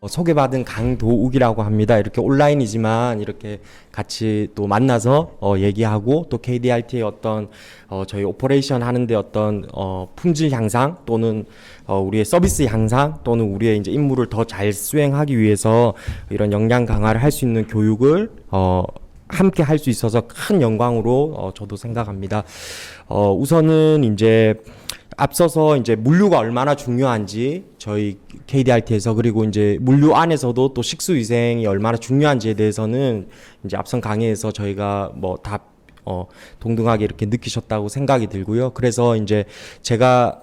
소개받은 강도욱이라고 합니다. 이렇게 온라인이지만 이렇게 같이 또 만나서 얘기하고 또 KDRT의 어떤 저희 오퍼레이션 하는데 어떤 품질 향상 또는 우리의 서비스 향상 또는 우리의 이제 임무를 더 잘 수행하기 위해서 이런 역량 강화를 할 수 있는 교육을 함께 할 수 있어서 큰 영광으로 저도 생각합니다. 우선은 이제 앞서서 이제 물류가 얼마나 중요한지 저희 KDRT에서 그리고 이제 물류 안에서도 또 식수 위생이 얼마나 중요한지에 대해서는 이제 앞선 강의에서 저희가 뭐 다 동등하게 이렇게 느끼셨다고 생각이 들고요. 그래서 이제 제가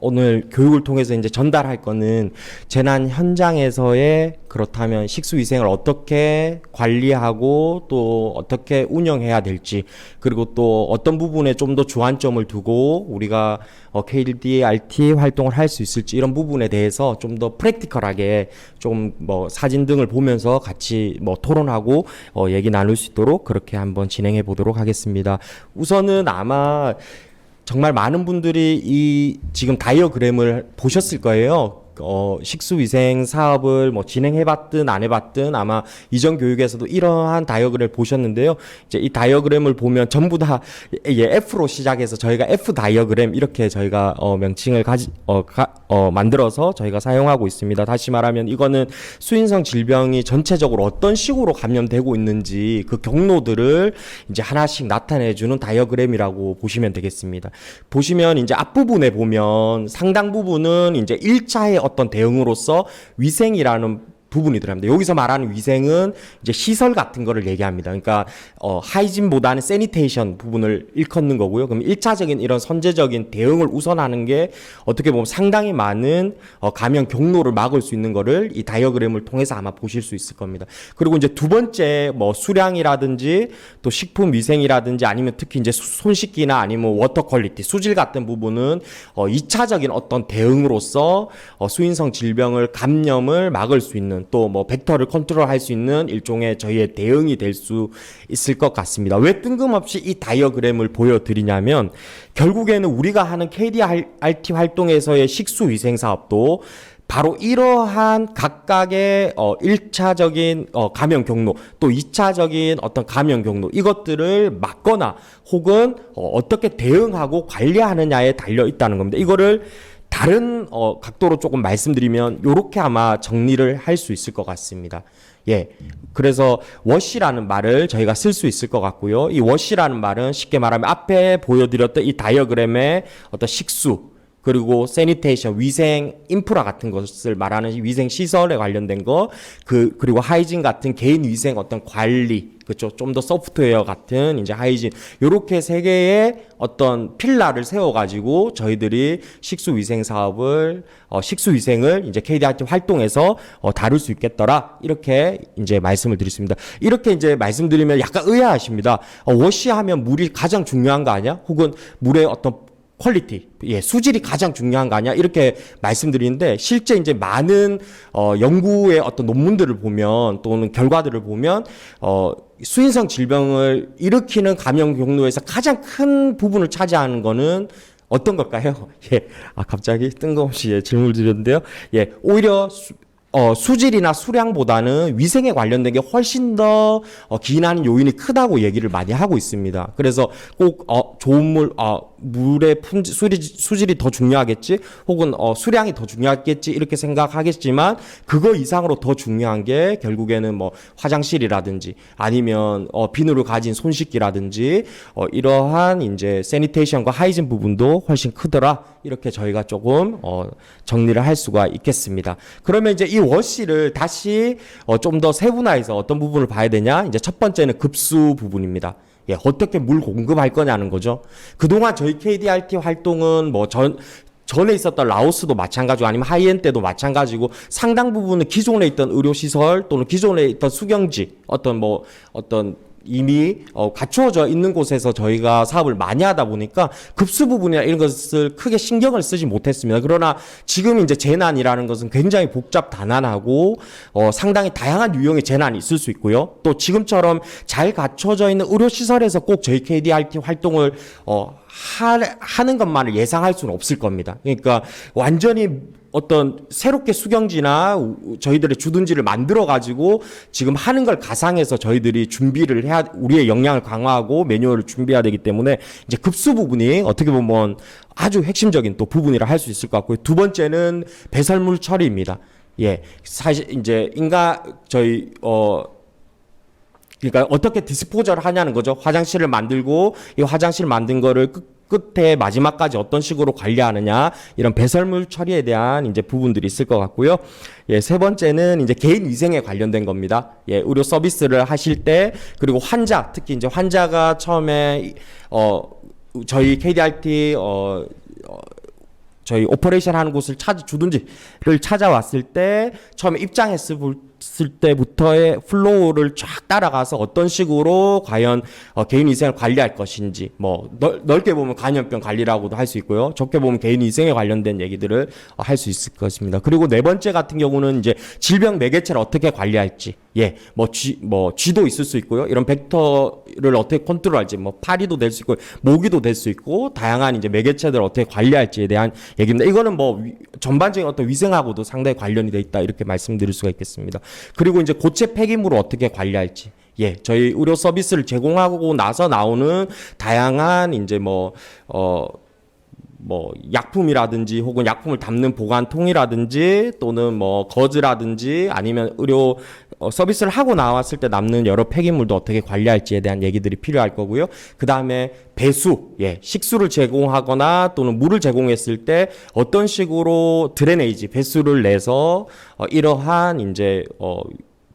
오늘 교육을 통해서 이제 전달할 거는 재난 현장에서의 그렇다면 식수위생을 어떻게 관리하고 또 어떻게 운영해야 될지 그리고 또 어떤 부분에 좀 더 주안점을 두고 우리가 KDRT 활동을 할 수 있을지 이런 부분에 대해서 좀 더 프랙티컬하게 좀 뭐 사진 등을 보면서 같이 뭐 토론하고 얘기 나눌 수 있도록 그렇게 한번 진행해 보도록 하겠습니다. 우선은 아마 정말 많은 분들이 이 지금 다이어그램을 보셨을 거예요. 식수위생 사업을 뭐 진행해봤든 안 해봤든 아마 이전 교육에서도 이러한 다이어그램을 보셨는데요. 이제 이 다이어그램을 보면 전부 다 F로 시작해서 저희가 F 다이어그램 이렇게 저희가 명칭을 만들어서 저희가 사용하고 있습니다. 다시 말하면 이거는 수인성 질병이 전체적으로 어떤 식으로 감염되고 있는지 그 경로들을 이제 하나씩 나타내주는 다이어그램이라고 보시면 되겠습니다. 보시면 이제 앞부분에 보면 상당 부분은 이제 1차의 어떤 대응으로서 위생이라는 부분이 들어갑니다. 여기서 말하는 위생은 이제 시설 같은 거를 얘기합니다. 그러니까 하이진보다는 세니테이션 부분을 일컫는 거고요. 그럼 1차적인 이런 선제적인 대응을 우선하는 게 어떻게 보면 상당히 많은 감염 경로를 막을 수 있는 거를 이 다이어그램을 통해서 아마 보실 수 있을 겁니다. 그리고 이제 두 번째 뭐 수량이라든지 또 식품 위생이라든지 아니면 특히 이제 손 씻기나 아니면 워터 퀄리티, 수질 같은 부분은 2차적인 어떤 대응으로서 수인성 질병을 감염을 막을 수 있는 또 뭐 벡터를 컨트롤할 수 있는 일종의 저희의 대응이 될 수 있을 것 같습니다. 왜 뜬금없이 이 다이어그램을 보여드리냐면 결국에는 우리가 하는 KDRT 활동에서의 식수위생 사업도 바로 이러한 각각의 1차적인 감염 경로 또 2차적인 어떤 감염 경로 이것들을 막거나 혹은 어떻게 대응하고 관리하느냐에 달려 있다는 겁니다. 이거를 다른 각도로 조금 말씀드리면 요렇게 아마 정리를 할 수 있을 것 같습니다. 예. 그래서 워시라는 말을 저희가 쓸 수 있을 것 같고요. 이 워시라는 말은 쉽게 말하면 앞에 보여드렸던 이 다이어그램의 어떤 식수 그리고 세니테이션, 위생 인프라 같은 것을 말하는 위생 시설에 관련된 거, 그리고 하이진 같은 개인 위생 어떤 관리, 그렇죠. 좀 더 소프트웨어 같은 이제 하이진, 요렇게 세 개의 어떤 필라를 세워가지고 저희들이 식수위생 사업을, 식수위생을 이제 KDRT 활동에서 다룰 수 있겠더라. 이렇게 이제 말씀을 드렸습니다. 이렇게 이제 말씀드리면 약간 의아하십니다. 워시하면 물이 가장 중요한 거 아니야? 혹은 물의 어떤 퀄리티, 수질이 가장 중요한 거 아니야? 이렇게 말씀드리는데 실제 이제 많은 연구의 어떤 논문들을 보면 또는 결과들을 보면 수인성 질병을 일으키는 감염 경로에서 가장 큰 부분을 차지하는 거는 어떤 걸까요? 갑자기 뜬금없이 질문을 드렸는데요. 오히려 수질이나 수량보다는 위생에 관련된 게 훨씬 더 기인하는 요인이 크다고 얘기를 많이 하고 있습니다. 그래서 꼭 좋은 물의 수질이 더 중요하겠지 혹은 수량이 더 중요하겠지 이렇게 생각하겠지만 그거 이상으로 더 중요한 게 결국에는 뭐 화장실이라든지 아니면 비누를 가진 손 씻기라든지 이러한 이제 세니테이션과 하이진 부분도 훨씬 크더라. 이렇게 저희가 조금 정리를 할 수가 있겠습니다. 그러면 이제 이 워시를 다시 좀 더 세분화해서 어떤 부분을 봐야 되냐? 이제 첫 번째는 급수 부분입니다. 어떻게 물 공급할 거냐는 거죠. 그동안 저희 KDRT 활동은 전에 있었던 라오스도 마찬가지고 아니면 하이엔 때도 마찬가지고 상당 부분은 기존에 있던 의료시설 또는 기존에 있던 수경지 어떤 이미 갖추어져 있는 곳에서 저희가 사업을 많이 하다 보니까 급수 부분이나 이런 것을 크게 신경을 쓰지 못했습니다. 그러나 지금 이제 재난이라는 것은 굉장히 복잡 다난하고 상당히 다양한 유형의 재난이 있을 수 있고요. 또 지금처럼 잘 갖춰져 있는 의료시설에서 꼭 저희 KDRT 활동을 하는 것만을 예상할 수는 없을 겁니다. 그러니까 완전히 어떤 새롭게 수경지나 저희들의 주둔지를 만들어 가지고 지금 하는 걸 가상해서 저희들이 준비를 해야, 우리의 역량을 강화하고 매뉴얼을 준비해야 되기 때문에 이제 급수 부분이 어떻게 보면 아주 핵심적인 또 부분이라 할 수 있을 것 같고요. 두 번째는 배설물 처리입니다. 예, 사실 이제 그러니까 어떻게 디스포저를 하냐는 거죠. 화장실을 만들고 이 화장실 만든 거를 끝에 마지막까지 어떤 식으로 관리하느냐, 이런 배설물 처리에 대한 이제 부분들이 있을 것 같고요. 예, 세 번째는 이제 개인 위생에 관련된 겁니다. 예, 의료 서비스를 하실 때, 그리고 환자, 특히 이제 환자가 처음에 저희 KDRT 저희 오퍼레이션 하는 곳을 주둔지를 찾아왔을 때 처음에 입장했을 때부터의 플로우를 쫙 따라가서 어떤 식으로 과연 개인 위생을 관리할 것인지, 뭐 넓게 보면 감염병 관리라고도 할 수 있고요, 좁게 보면 개인 위생에 관련된 얘기들을 할 수 있을 것입니다. 그리고 네 번째 같은 경우는 이제 질병 매개체를 어떻게 관리할지, 예, 쥐도 있을 수 있고요, 이런 벡터를 어떻게 컨트롤할지, 뭐 파리도 될 수 있고 모기도 될 수 있고 다양한 이제 매개체들을 어떻게 관리할지에 대한 얘기입니다. 이거는 뭐 전반적인 어떤 위생하고도 상당히 관련이 돼 있다, 이렇게 말씀드릴 수가 있겠습니다. 그리고 이제 고체 폐기물을 어떻게 관리할지, 예, 저희 의료 서비스를 제공하고 나서 나오는 다양한 이제 약품이라든지 혹은 약품을 담는 보관통이라든지 또는 뭐 거즈라든지 아니면 의료 서비스를 하고 나왔을 때 남는 여러 폐기물도 어떻게 관리할지에 대한 얘기들이 필요할 거고요. 그 다음에 배수, 예, 식수를 제공하거나 또는 물을 제공했을 때 어떤 식으로 드레네이지, 배수를 내서 이러한 이제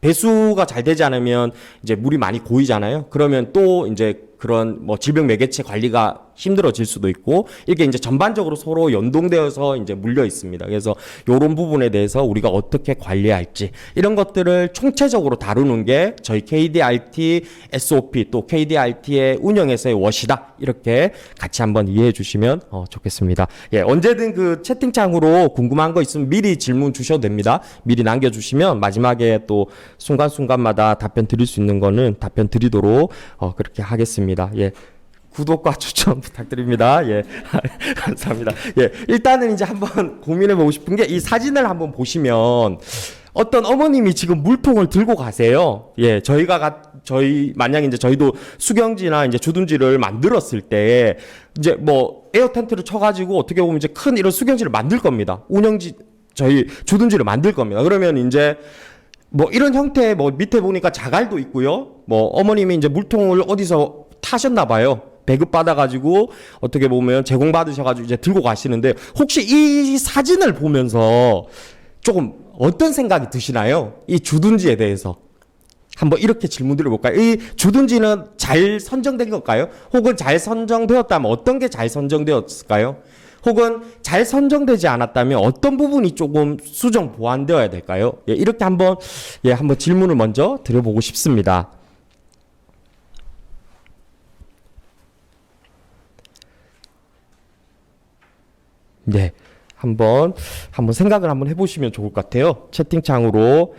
배수가 잘 되지 않으면 이제 물이 많이 고이잖아요. 그러면 또 이제 그런 뭐 질병 매개체 관리가 힘들어질 수도 있고, 이게 이제 전반적으로 서로 연동되어서 이제 물려 있습니다. 그래서 이런 부분에 대해서 우리가 어떻게 관리할지, 이런 것들을 총체적으로 다루는 게 저희 KDRT SOP 또 KDRT의 운영에서의 워시다, 이렇게 같이 한번 이해해 주시면 좋겠습니다. 예, 언제든 그 채팅창으로 궁금한 거 있으면 미리 질문 주셔도 됩니다. 미리 남겨주시면 마지막에 또 순간순간마다 답변 드릴 수 있는 거는 답변 드리도록 그렇게 하겠습니다. 예. 구독과 추천 부탁드립니다. 예. 감사합니다. 예. 일단은 이제 한번 고민해 보고 싶은 게, 이 사진을 한번 보시면 어떤 어머님이 지금 물통을 들고 가세요. 예. 만약에 이제 저희도 수경지나 이제 주둔지를 만들었을 때 이제 뭐 에어 텐트를 쳐가지고 어떻게 보면 이제 큰 이런 수경지를 만들 겁니다. 저희 주둔지를 만들 겁니다. 그러면 이제 뭐 이런 형태의 뭐 밑에 보니까 자갈도 있고요. 뭐 어머님이 이제 물통을 어디서 타셨나 봐요. 배급 받아가지고 어떻게 보면 제공받으셔가지고 이제 들고 가시는데, 혹시 이 사진을 보면서 조금 어떤 생각이 드시나요? 이 주둔지에 대해서 한번 이렇게 질문 드려볼까요? 이 주둔지는 잘 선정된 걸까요? 혹은 잘 선정되었다면 어떤 게 잘 선정되었을까요? 혹은 잘 선정되지 않았다면 어떤 부분이 조금 수정 보완되어야 될까요? 예, 이렇게 한번 질문을 먼저 드려보고 싶습니다. 네, 한번 생각을 한번 해보시면 좋을 것 같아요. 채팅창으로.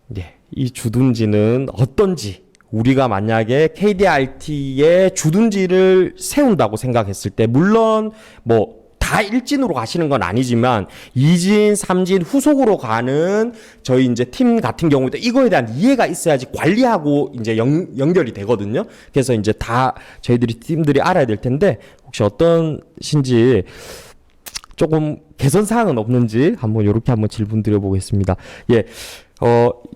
네, 이 주둔지는 어떤지, 우리가 만약에 KDRT의 주둔지를 세운다고 생각했을 때, 물론 뭐 다 1진으로 가시는 건 아니지만 2진, 3진 후속으로 가는 저희 이제 팀 같은 경우도 이거에 대한 이해가 있어야지 관리하고 이제 연결이 되거든요. 그래서 이제 다 저희들이 팀들이 알아야 될 텐데, 혹시 어떤신지 조금 개선 사항은 없는지 한번 요렇게 한번 질문 드려보겠습니다. 예.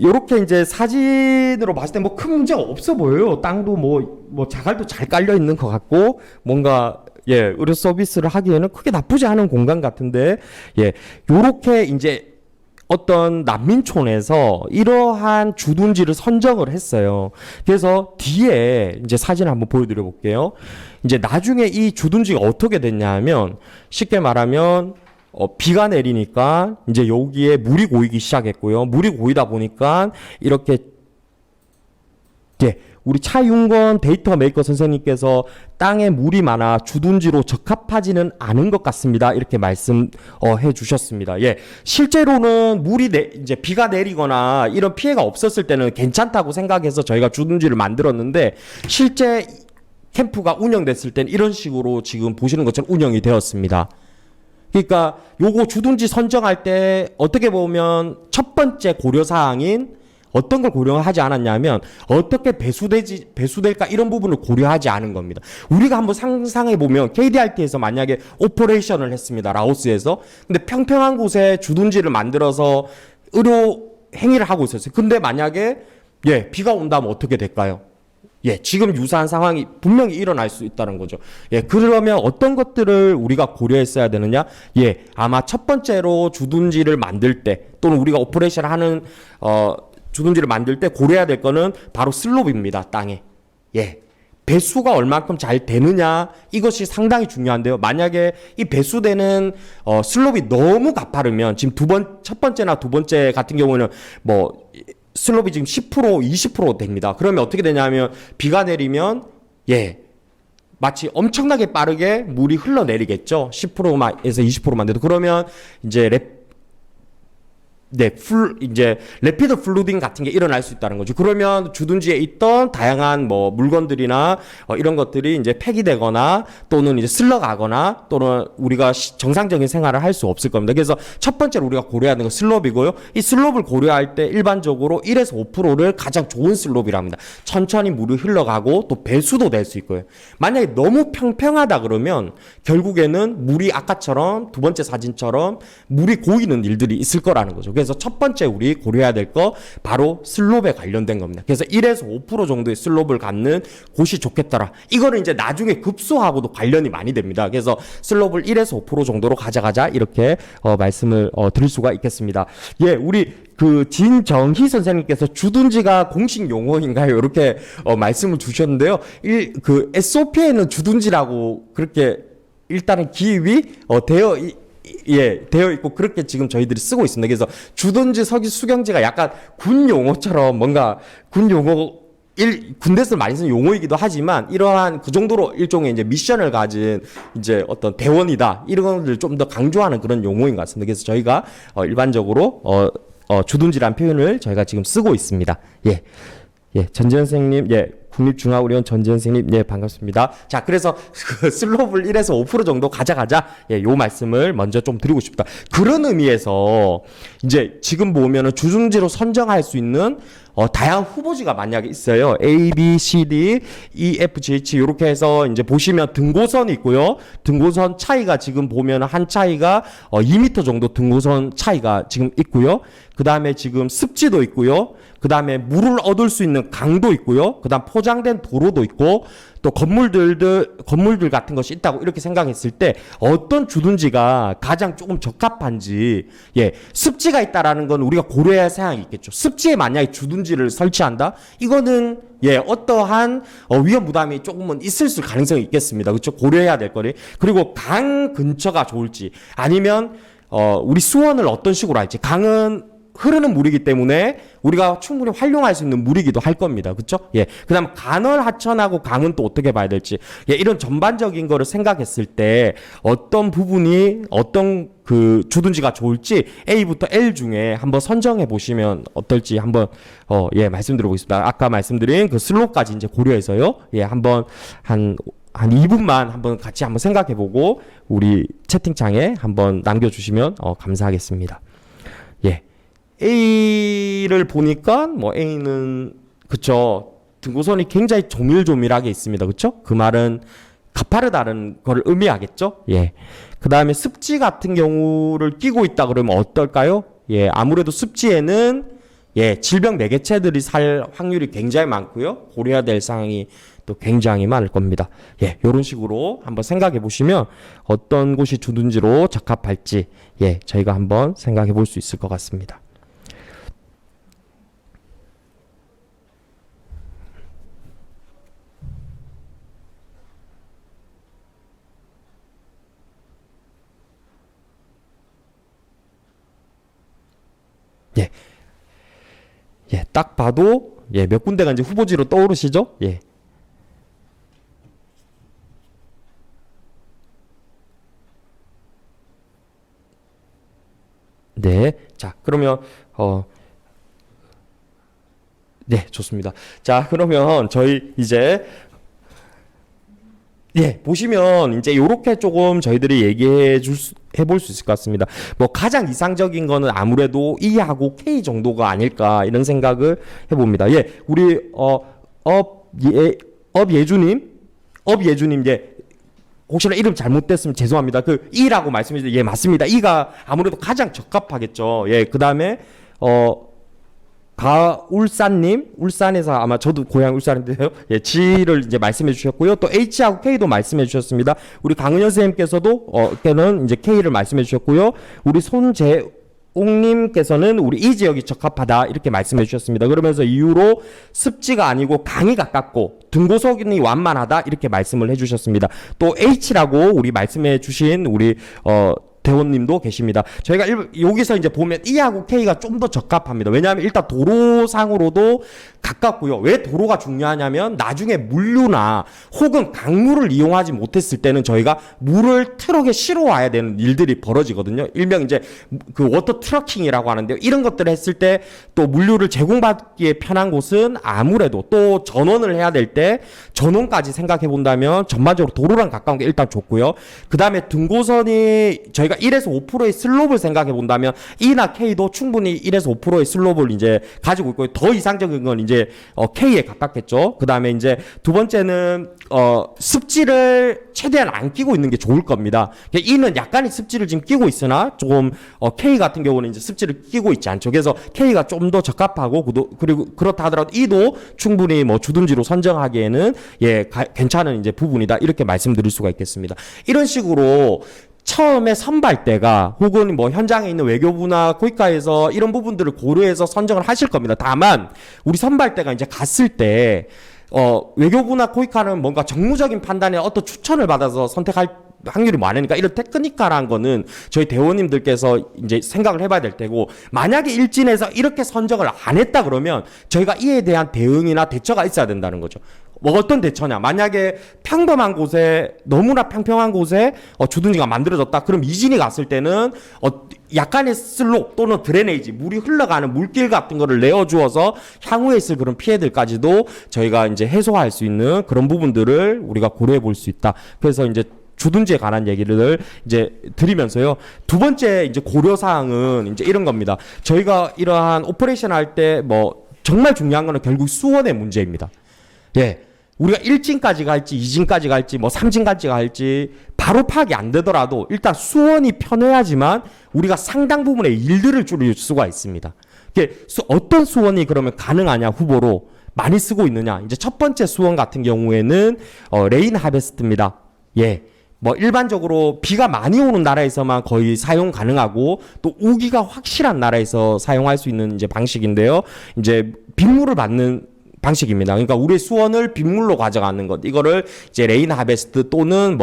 요렇게 이제 사진으로 봤을 때 뭐 큰 문제가 없어 보여요. 땅도 뭐 자갈도 잘 깔려 있는 것 같고, 뭔가 예, 의료 서비스를 하기에는 크게 나쁘지 않은 공간 같은데, 예, 요렇게 이제 어떤 난민촌에서 이러한 주둔지를 선정을 했어요. 그래서 뒤에 이제 사진을 한번 보여드려 볼게요. 이제 나중에 이 주둔지가 어떻게 됐냐 하면, 쉽게 말하면 비가 내리니까 이제 여기에 물이 고이기 시작했고요. 물이 고이다 보니까 이렇게, 예, 우리 차윤건 데이터 메이커 선생님께서 땅에 물이 많아 주둔지로 적합하지는 않은 것 같습니다, 이렇게 말씀해 주셨습니다. 예, 실제로는 이제 비가 내리거나 이런 피해가 없었을 때는 괜찮다고 생각해서 저희가 주둔지를 만들었는데, 실제 캠프가 운영됐을 때는 이런 식으로 지금 보시는 것처럼 운영이 되었습니다. 그러니까 요거 주둔지 선정할 때 어떻게 보면 첫 번째 고려 사항인 어떤 걸 고려하지 않았냐면 어떻게 배수될까 이런 부분을 고려하지 않은 겁니다. 우리가 한번 상상해 보면 KDRT에서 만약에 오퍼레이션을 했습니다. 라오스에서. 근데 평평한 곳에 주둔지를 만들어서 의료 행위를 하고 있었어요. 근데 만약에 비가 온다면 어떻게 될까요? 지금 유사한 상황이 분명히 일어날 수 있다는 거죠. 그러면 어떤 것들을 우리가 고려했어야 되느냐? 아마 첫 번째로 주둔지를 만들 때 또는 우리가 오퍼레이션 하는 주둔지를 만들 때 고려해야 될 거는 바로 슬롭입니다. 땅에. 배수가 얼만큼 잘 되느냐 이것이 상당히 중요한데요. 만약에 이 배수되는 슬롭이 너무 가파르면 지금 첫 번째나 두 번째 같은 경우는 뭐 슬롭이 지금 10% 20% 됩니다. 그러면 어떻게 되냐면 비가 내리면 마치 엄청나게 빠르게 물이 흘러내리겠죠. 10%에서 20%만 돼도. 그러면 이제 이제 레피드 플루딩 같은 게 일어날 수 있다는 거죠. 그러면 주둔지에 있던 다양한 뭐 물건들이나 이런 것들이 이제 폐기되거나 또는 이제 슬러가거나 또는 우리가 정상적인 생활을 할 수 없을 겁니다. 그래서 첫 번째로 우리가 고려하는 건 슬롭이고요. 이 슬롭을 고려할 때 일반적으로 1에서 5%를 가장 좋은 슬롭이라 합니다. 천천히 물이 흘러가고 또 배수도 될 수 있고요. 만약에 너무 평평하다 그러면 결국에는 물이 아까처럼 두 번째 사진처럼 물이 고이는 일들이 있을 거라는 거죠. 그래서 첫 번째 우리 고려해야 될 거 바로 슬롭에 관련된 겁니다. 그래서 1에서 5% 정도의 슬롭을 갖는 곳이 좋겠더라. 이거는 이제 나중에 급소하고도 관련이 많이 됩니다. 그래서 슬롭을 1에서 5% 정도로 가져가자 이렇게 말씀을 드릴 수가 있겠습니다. 우리 그 진정희 선생님께서 주둔지가 공식 용어인가요? 이렇게 말씀을 주셨는데요. 그 SOP에는 주둔지라고 그렇게 일단은 기입이 되어 있고 그렇게 지금 저희들이 쓰고 있습니다. 그래서 주둔지 수경지가 약간 군 용어처럼 뭔가 군 용어 군대에서 많이 쓰는 용어이기도 하지만 이러한 그 정도로 일종의 이제 미션을 가진 이제 어떤 대원이다 이런 것을 좀 더 강조하는 그런 용어인 것 같습니다. 그래서 저희가 일반적으로 주둔지란 표현을 저희가 지금 쓰고 있습니다. 전지현 선생님, 국립중앙의료원 전지현 선생님, 반갑습니다. 자, 그래서 그 슬롭을 1에서 5% 정도 가져가자. 요 말씀을 먼저 좀 드리고 싶다. 그런 의미에서 이제 지금 보면은 주둔지로 선정할 수 있는 다양한 후보지가 만약에 있어요. A, B, C, D, E, F, G, H 이렇게 해서 이제 보시면 등고선이 있고요. 등고선 차이가 지금 보면 한 차이가 2m 정도 등고선 차이가 지금 있고요. 그 다음에 지금 습지도 있고요. 그 다음에 물을 얻을 수 있는 강도 있고요. 그 다음 포장된 도로도 있고 또 건물들 같은 것이 있다고 이렇게 생각했을 때 어떤 주둔지가 가장 조금 적합한지 습지가 있다라는 건 우리가 고려해야 할 사항이 있겠죠. 습지에 만약에 주둔지를 설치한다? 이거는 어떠한 위험 부담이 조금은 있을 가능성이 있겠습니다. 그렇죠? 고려해야 될 거리. 그리고 강 근처가 좋을지 아니면 우리 수원을 어떤 식으로 할지. 강은 흐르는 물이기 때문에 우리가 충분히 활용할 수 있는 물이기도 할 겁니다. 그렇죠? 그다음 간헐 하천하고 강은 또 어떻게 봐야 될지. 이런 전반적인 거를 생각했을 때 어떤 부분이 어떤 그 주둔지가 좋을지 A부터 L 중에 한번 선정해 보시면 어떨지 한번 말씀드리고 있습니다. 아까 말씀드린 그 슬롯까지 이제 고려해서요. 한번 한 2분만 한번 같이 한번 생각해 보고 우리 채팅창에 한번 남겨 주시면 감사하겠습니다. A를 보니까 뭐 A는 그쵸 등고선이 굉장히 조밀조밀하게 있습니다. 그쵸? 그 말은 가파르다는 걸 의미하겠죠? 그 다음에 습지 같은 경우를 끼고 있다 그러면 어떨까요? 아무래도 습지에는 질병 매개체들이 살 확률이 굉장히 많고요. 고려해야 될 사항이 또 굉장히 많을 겁니다. 이런 식으로 한번 생각해 보시면 어떤 곳이 주둔지로 적합할지 저희가 한번 생각해 볼 수 있을 것 같습니다. 딱 봐도 몇 군데가 이제 후보지로 떠오르시죠? 자, 그러면 좋습니다. 자, 그러면 저희 이제 예, 보시면 이제 요렇게 조금 저희들이 해볼 수 있을 것 같습니다. 뭐 가장 이상적인 거는 아무래도 E하고 K 정도가 아닐까 이런 생각을 해봅니다. 예, 우리 업예주님 예. 혹시나 이름 잘못됐으면 죄송합니다. 그 E라고 말씀해 주세요. 예, 맞습니다. E가 아무래도 가장 적합하겠죠. 예, 그 다음에 가울산님, 울산에서 아마 저도 고향 울산인데요. 예, G를 이제 말씀해 주셨고요. 또 H하고 K도 말씀해 주셨습니다. 우리 강은현 선생님께서도 걔는 이제 K를 말씀해 주셨고요. 우리 손재옥님께서는 우리 이 지역이 적합하다 이렇게 말씀해 주셨습니다. 그러면서 이후로 습지가 아니고 강이 가깝고 등고석이 완만하다 이렇게 말씀을 해주셨습니다. 또 H라고 우리 말씀해 주신 우리 대원님도 계십니다. 저희가 여기서 이제 보면 E하고 K가 좀 더 적합합니다. 왜냐하면 일단 도로상으로도 가깝고요. 왜 도로가 중요하냐면 나중에 물류나 혹은 강물을 이용하지 못했을 때는 저희가 물을 트럭에 실어 와야 되는 일들이 벌어지거든요. 일명 이제 그 워터 트러킹이라고 하는데요. 이런 것들을 했을 때 또 물류를 제공받기에 편한 곳은 아무래도 또 전원을 해야 될 때 전원까지 생각해 본다면 전반적으로 도로랑 가까운 게 일단 좋고요. 그 다음에 등고선이 저희가 1에서 5%의 슬롭을 생각해 본다면 E나 K도 충분히 1에서 5%의 슬롭을 이제 가지고 있고요. 더 이상적인 건 이제 K에 가깝겠죠. 그 다음에 이제 두 번째는 습지를 최대한 안 끼고 있는 게 좋을 겁니다. E는 약간의 습지를 지금 끼고 있으나 조금 K 같은 경우는 이제 습지를 끼고 있지 않죠. 그래서 K가 좀 더 적합하고 그리고 그렇다 하더라도 E도 충분히 뭐 주둔지로 선정하기에는 예 괜찮은 이제 부분이다 이렇게 말씀드릴 수가 있겠습니다. 이런 식으로 처음에 선발대가 혹은 뭐 현장에 있는 외교부나 고위과에서 이런 부분들을 고려해서 선정을 하실 겁니다. 다만 우리 선발대가 이제 갔을 때 외교부나 고위과는 뭔가 정무적인 판단에 어떤 추천을 받아서 선택할 확률이 많으니까 이런 테크니컬한 거는 저희 대원님들께서 이제 생각을 해봐야 될 테고, 만약에 일진에서 이렇게 선정을 안 했다 그러면 저희가 이에 대한 대응이나 대처가 있어야 된다는 거죠. 뭐 어떤 대처냐? 만약에 평범한 곳에 너무나 평평한 곳에 주둔지가 만들어졌다. 그럼 이진이 갔을 때는 약간의 슬롭 또는 드레네이지 물이 흘러가는 물길 같은 거를 내어주어서 향후에 있을 그런 피해들까지도 저희가 이제 해소할 수 있는 그런 부분들을 우리가 고려해 볼 수 있다. 그래서 이제 주둔지에 관한 얘기를 이제 드리면서요. 두 번째 이제 고려 사항은 이제 이런 겁니다. 저희가 이러한 오퍼레이션 할 때 뭐 정말 중요한 거는 결국 수원의 문제입니다. 예. 우리가 1진까지 갈지 2진까지 갈지 뭐 3진까지 갈지 바로 파악이 안 되더라도 일단 수원이 편해야지만 우리가 상당 부분의 일들을 줄일 수가 있습니다. 어떤 수원이 그러면 가능하냐 후보로 많이 쓰고 있느냐. 이제 첫 번째 수원 같은 경우에는 레인 하베스트입니다. 예. 뭐 일반적으로 비가 많이 오는 나라에서만 거의 사용 가능하고 또 우기가 확실한 나라에서 사용할 수 있는 이제 방식인데요. 이제 빗물을 받는 방식입니다. 그러니까 우리 수원을 빗물로 가져가는 것. 이거를 이제 레인 하베스트 또는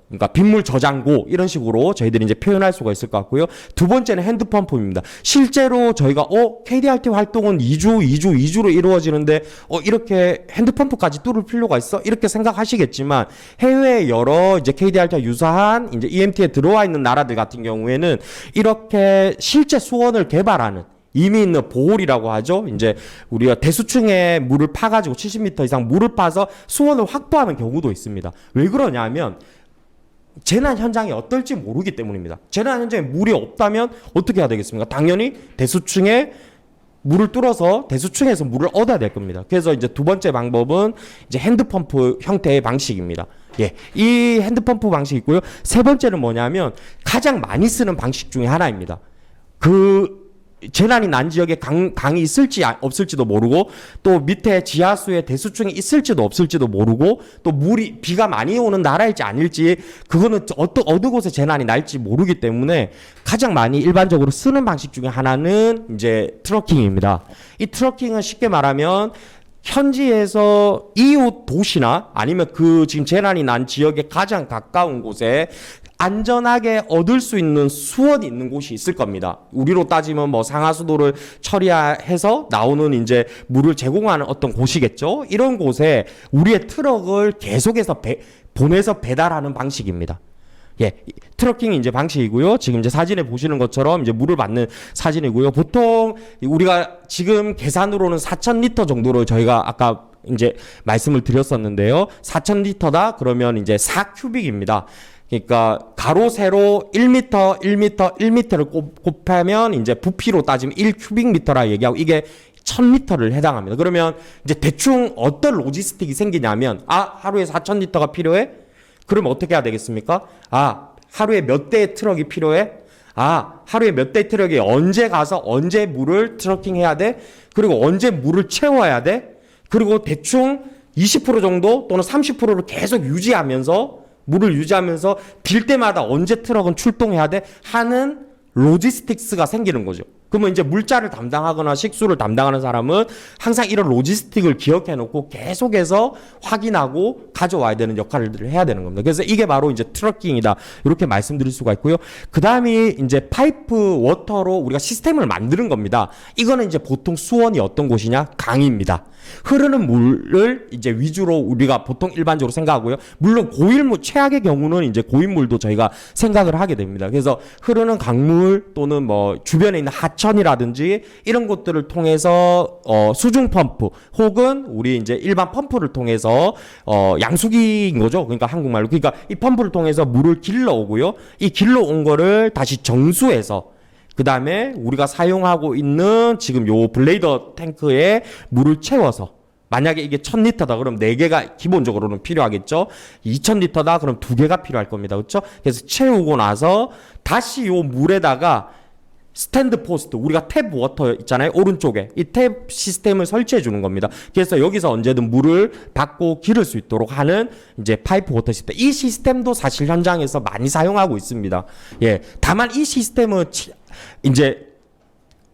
그러니까 빗물 저장고 이런 식으로 저희들이 이제 표현할 수가 있을 것 같고요. 두 번째는 핸드펌프입니다. 실제로 저희가 KDRT 활동은 2주로 이루어지는데 이렇게 핸드펌프까지 뚫을 필요가 있어? 이렇게 생각하시겠지만 해외 여러 이제 KDRT와 유사한 이제 EMT에 들어와 있는 나라들 같은 경우에는 이렇게 실제 수원을 개발하는 이미 있는 보홀이라고 하죠. 이제 우리가 대수층에 물을 파가지고 70m 이상 물을 파서 수원을 확보하는 경우도 있습니다. 왜 그러냐면 재난 현장이 어떨지 모르기 때문입니다. 재난 현장에 물이 없다면 어떻게 해야 되겠습니까? 당연히 대수층에 물을 뚫어서 대수층에서 물을 얻어야 될 겁니다. 그래서 이제 두 번째 방법은 이제 핸드펌프 형태의 방식입니다. 예, 이 핸드펌프 방식이 있고요. 세 번째는 뭐냐면 가장 많이 쓰는 방식 중에 하나입니다. 재난이 난 지역에 강이 있을지 없을지도 모르고 또 밑에 지하수에 대수층이 있을지도 없을지도 모르고 또 비가 많이 오는 나라일지 아닐지 그거는 어느 곳에 재난이 날지 모르기 때문에 가장 많이 일반적으로 쓰는 방식 중에 하나는 이제 트러킹입니다. 이 트러킹은 쉽게 말하면 현지에서 이웃 도시나 아니면 지금 재난이 난 지역에 가장 가까운 곳에 안전하게 얻을 수 있는 수원이 있는 곳이 있을 겁니다. 우리로 따지면 뭐 상하수도를 처리해서 나오는 이제 물을 제공하는 어떤 곳이겠죠. 이런 곳에 우리의 트럭을 계속해서 보내서 배달하는 방식입니다. 예, 트러킹이 이제 방식이고요. 지금 이제 사진에 보시는 것처럼 이제 물을 받는 사진이고요. 보통 우리가 지금 계산으로는 4,000리터 정도를 저희가 아까 이제 말씀을 드렸었는데요. 4,000리터다 그러면 이제 4큐빅입니다. 그러니까 가로 세로 1m, 1m, 1m를 곱하면 이제 부피로 따지면 1큐빅미터라 얘기하고 이게 1000리터를 해당합니다. 그러면 이제 대충 어떤 로지스틱이 생기냐면 하루에 4,000리터가 필요해? 그러면 어떻게 해야 되겠습니까? 하루에 몇 대의 트럭이 필요해? 하루에 몇 대의 트럭이 언제 가서 언제 물을 트럭킹해야 돼? 그리고 언제 물을 채워야 돼? 그리고 대충 20% 정도 또는 30%를 계속 물을 유지하면서 빌 때마다 언제 트럭은 출동해야 돼? 하는 로지스틱스가 생기는 거죠. 그러면 이제 물자를 담당하거나 식수를 담당하는 사람은 항상 이런 로지스틱을 기억해 놓고 계속해서 확인하고 가져와야 되는 역할을 해야 되는 겁니다. 그래서 이게 바로 이제 트럭킹이다. 이렇게 말씀드릴 수가 있고요. 그 다음이 이제 파이프 워터로 우리가 시스템을 만드는 겁니다. 이거는 이제 보통 수원이 어떤 곳이냐? 강입니다. 흐르는 물을 이제 위주로 우리가 보통 일반적으로 생각하고요. 물론 고일물, 최악의 경우는 이제 고인물도 저희가 생각을 하게 됩니다. 그래서 흐르는 강물 또는 뭐 주변에 있는 하천이라든지 이런 것들을 통해서 수중 펌프 혹은 우리 이제 일반 펌프를 통해서 양수기인 거죠. 그러니까 한국말로. 그러니까 이 펌프를 통해서 물을 길러오고요. 이 길러온 거를 다시 정수해서 그 다음에 우리가 사용하고 있는 지금 요 블레이더 탱크에 물을 채워서 만약에 이게 1000리터다 그럼 4개가 기본적으로는 필요하겠죠. 2000리터다 그럼 2개가 필요할 겁니다. 그렇죠? 그래서 채우고 나서 다시 요 물에다가 스탠드 포스트, 우리가 탭 워터 있잖아요. 오른쪽에 이 탭 시스템을 설치해 주는 겁니다. 그래서 여기서 언제든 물을 받고 기를 수 있도록 하는 이제 파이프 워터 시스템. 이 시스템도 사실 현장에서 많이 사용하고 있습니다. 예. 다만 이 시스템은 이제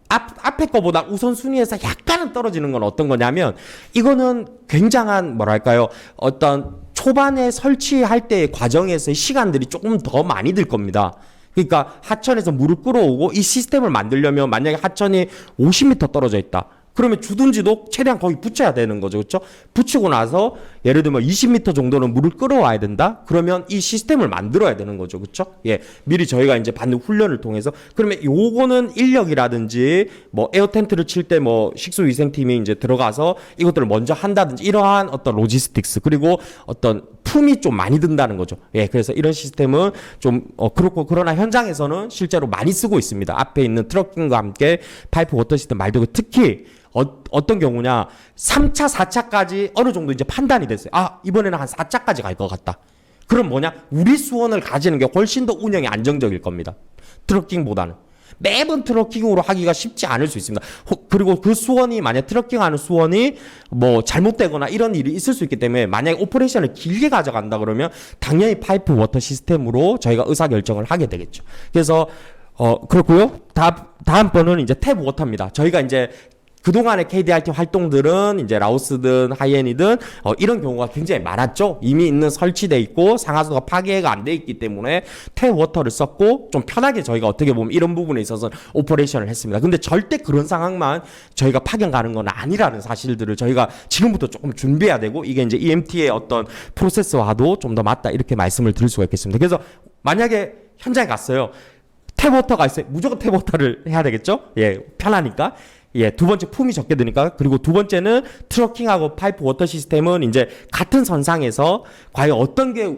앞에 거보다 우선순위에서 약간은 떨어지는 건 어떤 거냐면 이거는 굉장한 뭐랄까요 어떤 초반에 설치할 때의 과정에서의 시간들이 조금 더 많이 들 겁니다. 그러니까 하천에서 물을 끌어오고 이 시스템을 만들려면 만약에 하천이 50m 떨어져 있다. 그러면 주둔지도 최대한 거기 붙여야 되는 거죠. 그렇죠? 붙이고 나서 예를 들면 20m 정도는 물을 끌어와야 된다. 그러면 이 시스템을 만들어야 되는 거죠. 그렇죠? 예. 미리 저희가 이제 받는 훈련을 통해서 그러면 요거는 인력이라든지 뭐 에어 텐트를 칠 때 뭐 식수 위생팀이 이제 들어가서 이것들을 먼저 한다든지 이러한 어떤 로지스틱스 그리고 어떤 품이 좀 많이 든다는 거죠. 예. 그래서 이런 시스템은 좀 그렇고 그러나 현장에서는 실제로 많이 쓰고 있습니다. 앞에 있는 트럭킹과 함께 파이프 워터 시스템 말고 특히 어떤 경우냐 3차 4차까지 어느 정도 이제 판단이 됐어요. 이번에는 한 4차까지 갈 것 같다. 그럼 뭐냐 우리 수원을 가지는 게 훨씬 더 운영이 안정적일 겁니다. 트럭킹보다는 매번 트럭킹으로 하기가 쉽지 않을 수 있습니다. 그리고 그 수원이 만약 트럭킹하는 수원이 뭐 잘못되거나 이런 일이 있을 수 있기 때문에 만약에 오퍼레이션을 길게 가져간다 그러면 당연히 파이프 워터 시스템으로 저희가 의사결정을 하게 되겠죠. 그래서 그렇고요. 다음번은 이제 탭 워터입니다. 저희가 이제 그동안의 KDRT 활동들은 이제 라오스든 하이엔이든 이런 경우가 굉장히 많았죠. 이미 있는 설치돼 있고 상하수가 파괴가 안 돼 있기 때문에 탭 워터를 썼고 좀 편하게 저희가 어떻게 보면 이런 부분에 있어서는 오퍼레이션을 했습니다. 근데 절대 그런 상황만 저희가 파견 가는 건 아니라는 사실들을 저희가 지금부터 조금 준비해야 되고 이게 이제 EMT의 어떤 프로세스와도 좀 더 맞다 이렇게 말씀을 드릴 수가 있겠습니다. 그래서 만약에 현장에 갔어요. 탭 워터가 있어요. 무조건 탭 워터를 해야 되겠죠? 예, 편하니까. 예, 두 번째 품이 적게 드니까. 그리고 두 번째는 트럭킹하고 파이프 워터 시스템은 이제 같은 선상에서 과연 어떤 게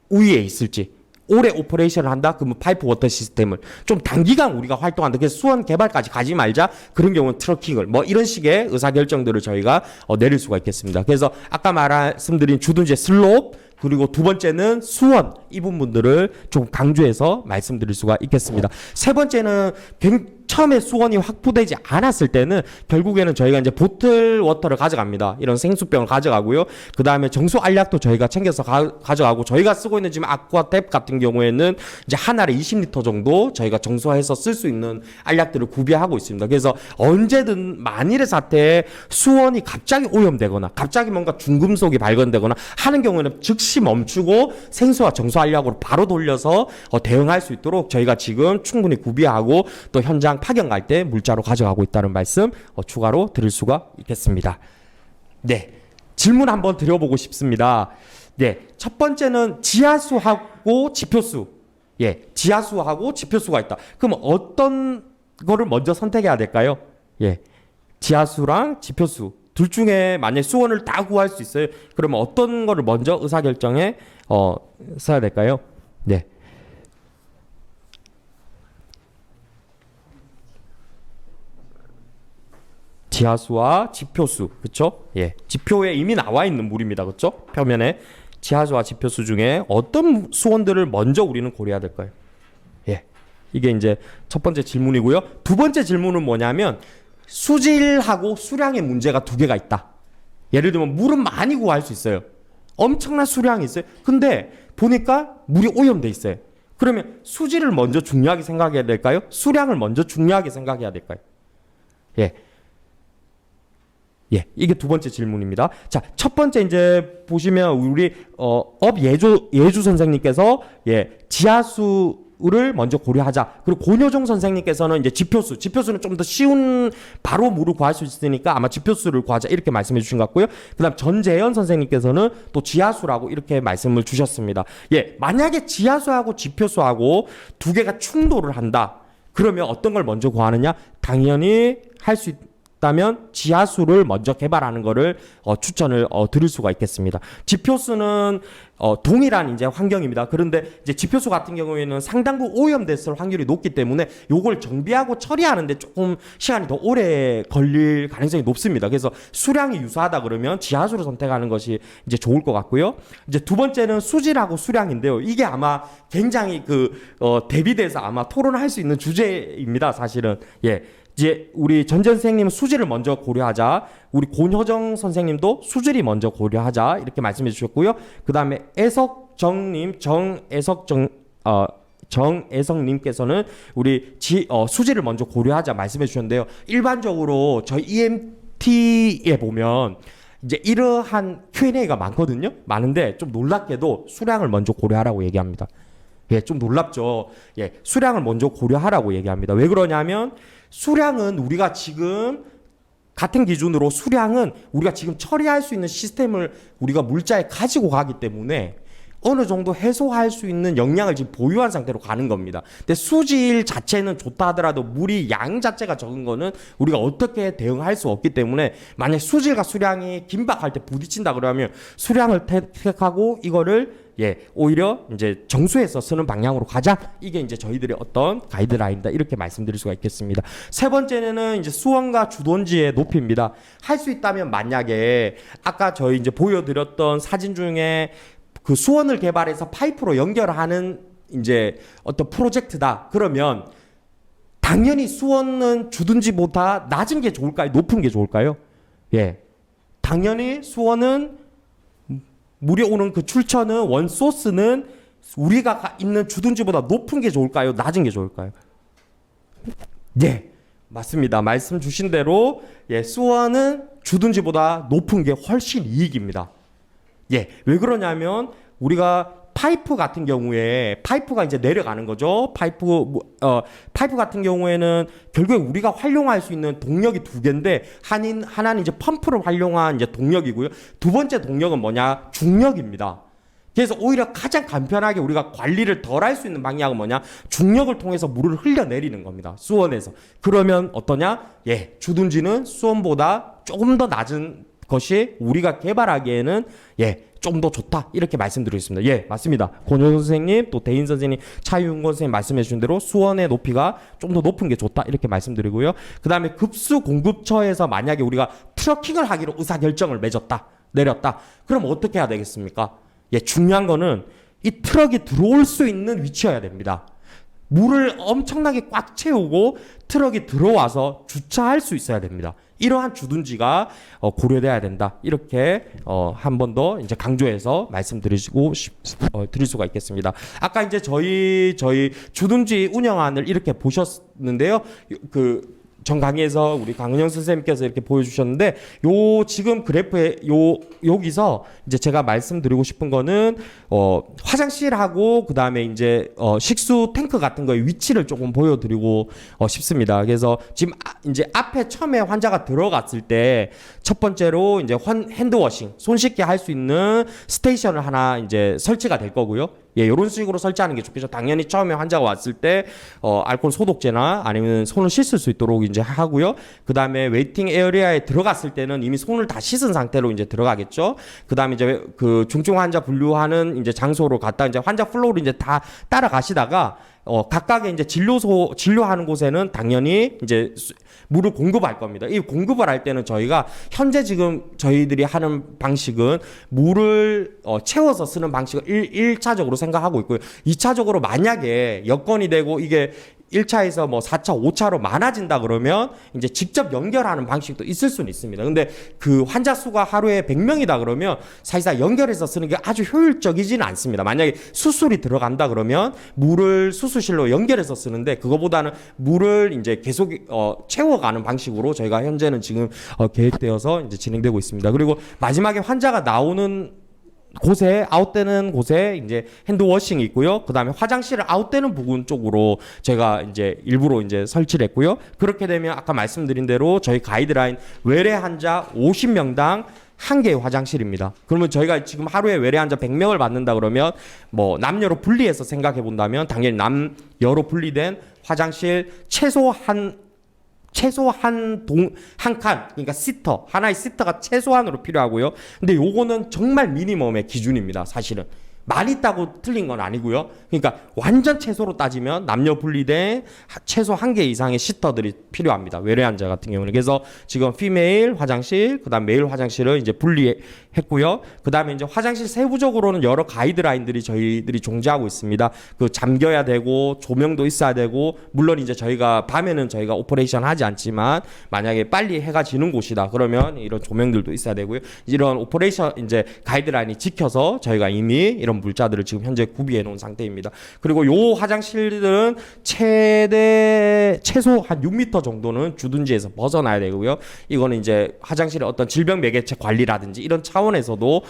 우위에 있을지. 오래 오퍼레이션을 한다? 그러면 파이프 워터 시스템을 좀 단기간 우리가 활동한다. 그래서 수원 개발까지 가지 말자. 그런 경우는 트럭킹을 뭐 이런 식의 의사결정들을 저희가 내릴 수가 있겠습니다. 그래서 아까 말씀드린 주둔지의 슬롭 그리고 두 번째는 수원 이 부분들을 좀 강조해서 말씀드릴 수가 있겠습니다. 세 번째는 처음에 수원이 확보되지 않았을 때는 결국에는 저희가 이제 보틀 워터를 가져갑니다. 이런 생수병을 가져가고요. 그 다음에 정수 알약도 저희가 챙겨서 가져가고 저희가 쓰고 있는 지금 아쿠아탭 같은 경우에는 이제 한 알에 20리터 정도 저희가 정수해서 쓸 수 있는 알약들을 구비하고 있습니다. 그래서 언제든 만일의 사태에 수원이 갑자기 오염되거나 갑자기 뭔가 중금속이 발견되거나 하는 경우에는 즉시 멈추고 생수와 정수 알약으로 바로 돌려서 대응할 수 있도록 저희가 지금 충분히 구비하고 또 현장 파견 갈 때 물자로 가져가고 있다는 말씀 추가로 드릴 수가 있겠습니다. 네, 질문 한번 드려보고 싶습니다. 네, 첫 번째는 지하수하고 지표수. 예, 지하수하고 지표수가 있다. 그럼 어떤 거를 먼저 선택해야 될까요? 예, 지하수랑 지표수 둘 중에 만약 수원을 다 구할 수 있어요. 그러면 어떤 거를 먼저 의사결정에 써야 될까요? 네. 지하수와 지표수, 그렇죠? 예, 지표에 이미 나와 있는 물입니다, 그렇죠? 표면에 지하수와 지표수 중에 어떤 수원들을 먼저 우리는 고려해야 될까요? 예, 이게 이제 첫 번째 질문이고요. 두 번째 질문은 뭐냐면 수질하고 수량의 문제가 두 개가 있다. 예를 들면 물은 많이 구할 수 있어요. 엄청난 수량이 있어요. 근데 보니까 물이 오염돼 있어요. 그러면 수질을 먼저 중요하게 생각해야 될까요? 수량을 먼저 중요하게 생각해야 될까요? 예. 예, 이게 두 번째 질문입니다. 자, 첫 번째 이제 보시면 우리 업 예주 선생님께서 지하수를 먼저 고려하자. 그리고 권효정 선생님께서는 이제 지표수는 좀 더 쉬운 바로 물을 구할 수 있으니까 아마 지표수를 구하자 이렇게 말씀해 주신 것 같고요. 그다음 전재현 선생님께서는 또 지하수라고 이렇게 말씀을 주셨습니다. 예, 만약에 지하수하고 지표수하고 두 개가 충돌을 한다. 그러면 어떤 걸 먼저 구하느냐? 당연히 할 수 있다면 지하수를 먼저 개발하는 거를 추천을 드릴 수가 있겠습니다. 지표수는 동일한 이제 환경입니다. 그런데 이제 지표수 같은 경우에는 상당부 오염됐을 확률이 높기 때문에 요걸 정비하고 처리하는데 조금 시간이 더 오래 걸릴 가능성이 높습니다. 그래서 수량이 유사하다 그러면 지하수를 선택하는 것이 이제 좋을 것 같고요. 이제 두 번째는 수질하고 수량인데요. 이게 아마 굉장히 대비돼서 아마 토론할 수 있는 주제입니다. 사실은. 예. 이제 우리 전재 선생님은 수질을 먼저 고려하자. 우리 권효정 선생님도 수질이 먼저 고려하자. 이렇게 말씀해 주셨고요. 그 다음에 정애석님께서는 우리 수질을 먼저 고려하자 말씀해 주셨는데요. 일반적으로 저희 EMT에 보면 이제 이러한 Q&A가 많거든요. 많은데 좀 놀랍게도 수량을 먼저 고려하라고 얘기합니다. 예, 좀 놀랍죠. 예, 수량을 먼저 고려하라고 얘기합니다. 왜 그러냐면 수량은 우리가 지금 같은 기준으로 수량은 우리가 지금 처리할 수 있는 시스템을 우리가 물자에 가지고 가기 때문에 어느 정도 해소할 수 있는 역량을 지금 보유한 상태로 가는 겁니다. 근데 수질 자체는 좋다 하더라도 물이 양 자체가 적은 거는 우리가 어떻게 대응할 수 없기 때문에 만약 수질과 수량이 긴박할 때 부딪힌다 그러면 수량을 택하고 이거를 오히려 이제 정수해서 쓰는 방향으로 가자. 이게 이제 저희들의 어떤 가이드라인이다. 이렇게 말씀드릴 수가 있겠습니다. 세 번째는 이제 수원과 주둔지의 높이입니다. 할 수 있다면 만약에 아까 저희 이제 보여드렸던 사진 중에 그 수원을 개발해서 파이프로 연결하는 이제 어떤 프로젝트다. 그러면 당연히 수원은 주둔지보다 낮은 게 좋을까요? 높은 게 좋을까요? 예. 당연히 수원은 물이 오는 그 출처는 원소스는 우리가 있는 주둔지보다 높은 게 좋을까요? 낮은 게 좋을까요? 네, 맞습니다. 말씀 주신 대로 수원은 주둔지보다 높은 게 훨씬 이익입니다. 예, 왜 그러냐면 우리가 파이프 같은 경우에 파이프가 이제 내려가는 거죠. 파이프 같은 경우에는 결국에 우리가 활용할 수 있는 동력이 두 개인데 하나는 이제 펌프를 활용한 이제 동력이고요. 두 번째 동력은 뭐냐? 중력입니다. 그래서 오히려 가장 간편하게 우리가 관리를 덜 할 수 있는 방향은 뭐냐? 중력을 통해서 물을 흘려내리는 겁니다. 수원에서. 그러면 어떠냐? 예, 주둔지는 수원보다 조금 더 낮은 것이 우리가 개발하기에는 좀 더 좋다 이렇게 말씀드리겠습니다. 예, 맞습니다. 권효정 선생님 또 대인 선생님 차윤권 선생님 말씀해 주신 대로 수원의 높이가 좀 더 높은 게 좋다 이렇게 말씀드리고요. 그 다음에 급수 공급처에서 만약에 우리가 트러킹을 하기로 의사결정을 내렸다. 그럼 어떻게 해야 되겠습니까? 예, 중요한 거는 이 트럭이 들어올 수 있는 위치여야 됩니다. 물을 엄청나게 꽉 채우고 트럭이 들어와서 주차할 수 있어야 됩니다. 이러한 주둔지가 고려돼야 된다. 이렇게 한 번 더 이제 강조해서 말씀드릴 수가 있겠습니다. 아까 이제 저희 주둔지 운영안을 이렇게 보셨는데요. 전 강의에서 우리 강은영 선생님께서 이렇게 보여주셨는데 지금 그래프에 여기서 이제 제가 말씀드리고 싶은 거는 화장실하고 그 다음에 이제 식수 탱크 같은 거의 위치를 조금 보여드리고 싶습니다. 그래서 지금 이제 앞에 처음에 환자가 들어갔을 때 첫 번째로 이제 핸드워싱 손 씻게 할 수 있는 스테이션을 하나 이제 설치가 될 거고요. 예, 이런 식으로 설치하는 게 좋겠죠. 당연히 처음에 환자가 왔을 때 알코올 소독제나 아니면 손을 씻을 수 있도록 이제 하고요. 그 다음에 웨이팅 에어리아에 들어갔을 때는 이미 손을 다 씻은 상태로 이제 들어가겠죠. 그 다음에 이제 그 중증 환자 분류하는 이제 장소로 갔다 이제 환자 플로우를 이제 다 따라가시다가 각각의 이제 진료하는 곳에는 당연히 이제 물을 공급할 겁니다. 이 공급을 할 때는 저희가 현재 지금 저희들이 하는 방식은 물을 채워서 쓰는 방식을 1차적으로 생각하고 있고요. 2차적으로 만약에 여건이 되고 이게 1차에서 뭐 4차, 5차로 많아진다 그러면 이제 직접 연결하는 방식도 있을 수는 있습니다. 근데 그 환자 수가 하루에 100명이다 그러면 사실상 연결해서 쓰는 게 아주 효율적이지는 않습니다. 만약에 수술이 들어간다 그러면 물을 수술실로 연결해서 쓰는데 그거보다는 물을 이제 계속 채워가는 방식으로 저희가 현재는 지금 계획되어서 이제 진행되고 있습니다. 그리고 마지막에 환자가 나오는 곳에 아웃되는 곳에 이제 핸드워싱이 있고요. 그다음에 화장실을 아웃되는 부분 쪽으로 제가 이제 일부러 이제 설치를 했고요. 그렇게 되면 아까 말씀드린 대로 저희 가이드라인 외래 환자 50명당 한 개의 화장실입니다. 그러면 저희가 지금 하루에 외래 환자 100명을 받는다 그러면 뭐 남녀로 분리해서 생각해 본다면 당연히 남녀로 분리된 화장실 한 칸, 그러니까 시터, 하나의 시터가 최소한으로 필요하고요. 근데 요거는 정말 미니멈의 기준입니다, 사실은. 많이 있다고 틀린 건 아니고요. 그러니까 완전 최소로 따지면 남녀 분리된 최소 한 개 이상의 시터들이 필요합니다. 외래 환자 같은 경우는. 그래서 지금 피메일 화장실, 그다음 메일 화장실을 이제 분리했고요. 그다음에 이제 화장실 세부적으로는 여러 가이드라인들이 저희들이 존재하고 있습니다. 그 잠겨야 되고 조명도 있어야 되고 물론 이제 저희가 밤에는 저희가 오퍼레이션 하지 않지만 만약에 빨리 해가 지는 곳이다 그러면 이런 조명들도 있어야 되고요. 이런 오퍼레이션 이제 가이드라인이 지켜서 저희가 이미 이런 물자들을 지금 현재 구비해 놓은 상태입니다. 그리고 요 화장실들은 최소 한 6m 정도는 주둔지에서 벗어나야 되고요. 이거는 이제 화장실의 어떤 질병 매개체 관리라든지 이런 차원에서도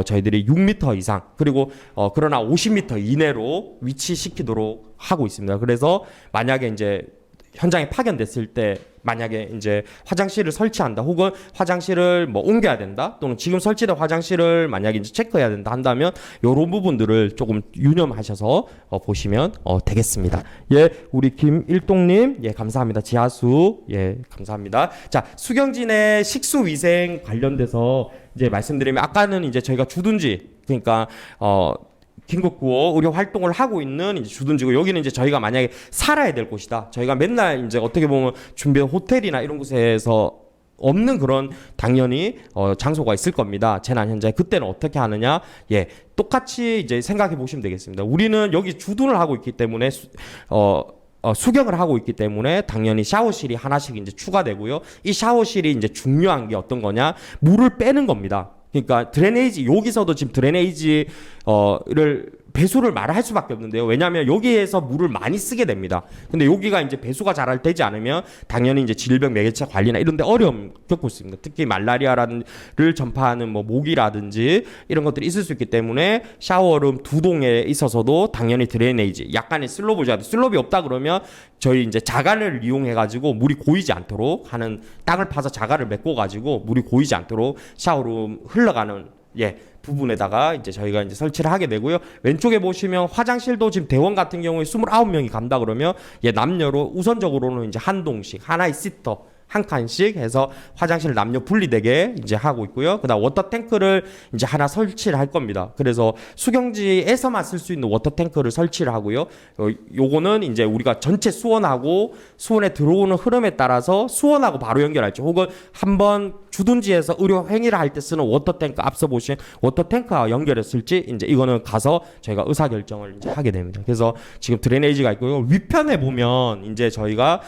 저희들이 6m 이상 그리고 그러나 50m 이내로 위치시키도록 하고 있습니다. 그래서 만약에 이제 현장에 파견됐을 때 만약에 이제 화장실을 설치한다 혹은 화장실을 뭐 옮겨야 된다 또는 지금 설치된 화장실을 만약에 이제 체크해야 된다 한다면 이런 부분들을 조금 유념하셔서 보시면 되겠습니다. 예, 우리 김일동님, 예, 감사합니다. 지하수, 예, 감사합니다. 자, 수경진의 식수 위생 관련돼서 이제 말씀드리면 아까는 이제 저희가 주둔지 그러니까 긴급구호 의료 활동을 하고 있는 이제 주둔지고 여기는 이제 저희가 만약에 살아야 될 곳이다. 저희가 맨날 이제 어떻게 보면 준비한 호텔이나 이런 곳에서 없는 그런 당연히 장소가 있을 겁니다. 재난 현장에 그때는 어떻게 하느냐? 예, 똑같이 이제 생각해 보시면 되겠습니다. 우리는 여기 주둔을 하고 있기 때문에 수경을 하고 있기 때문에 당연히 샤워실이 하나씩 이제 추가되고요. 이 샤워실이 이제 중요한 게 어떤 거냐? 물을 빼는 겁니다. 그러니까 드레네이지 여기서도 지금 드레네이지를 배수를 말할 수밖에 없는데요. 왜냐하면 여기에서 물을 많이 쓰게 됩니다. 근데 여기가 이제 배수가 잘 되지 않으면 당연히 이제 질병 매개체 관리나 이런 데 어려움 겪고 있습니다. 특히 말라리아를 전파하는 뭐 모기라든지 이런 것들이 있을 수 있기 때문에 샤워룸 두 동에 있어서도 당연히 드레네이지 약간의 슬롭이 없다 그러면 저희 이제 자갈을 이용해 가지고 물이 고이지 않도록 하는 땅을 파서 자갈을 메꿔 가지고 물이 고이지 않도록 샤워룸 흘러가는 부분에다가 이제 저희가 이제 설치를 하게 되고요. 왼쪽에 보시면 화장실도 지금 대원 같은 경우에 29명이 간다 그러면 남녀로 우선적으로는 이제 한 동씩 하나의 시터 한 칸씩 해서 화장실 남녀 분리되게 이제 하고 있고요. 그다음 워터 탱크를 이제 하나 설치를 할 겁니다. 그래서 수경지에서만 쓸 수 있는 워터 탱크를 설치를 하고요. 요거는 이제 우리가 전체 수원하고 수원에 들어오는 흐름에 따라서 수원하고 바로 연결할지 혹은 한번 주둔지에서 의료 행위를 할 때 쓰는 워터 탱크 앞서 보신 워터 탱크와 연결했을지 이제 이거는 가서 저희가 의사 결정을 이제 하게 됩니다. 그래서 지금 드레네이지가 있고요. 위편에 보면 이제 저희가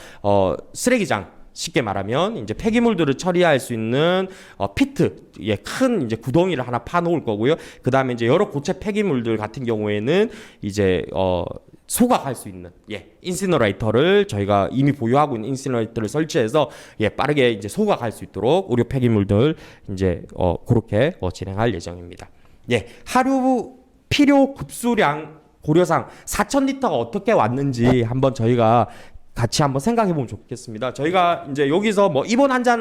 쓰레기장 쉽게 말하면 이제 폐기물들을 처리할 수 있는 피트, 예, 큰 이제 구덩이를 하나 파놓을 거고요. 그 다음에 이제 여러 고체 폐기물들 같은 경우에는 이제 소각할 수 있는 인시너레이터를 저희가 이미 보유하고 있는 인시너레이터를 설치해서 빠르게 이제 소각할 수 있도록 의료 폐기물들 이제 그렇게 진행할 예정입니다. 하루 필요 급수량 고려상 4,000리터가 어떻게 왔는지 한번 저희가 같이 한번 생각해 보면 좋겠습니다. 저희가 이제 여기서 뭐 입원 환자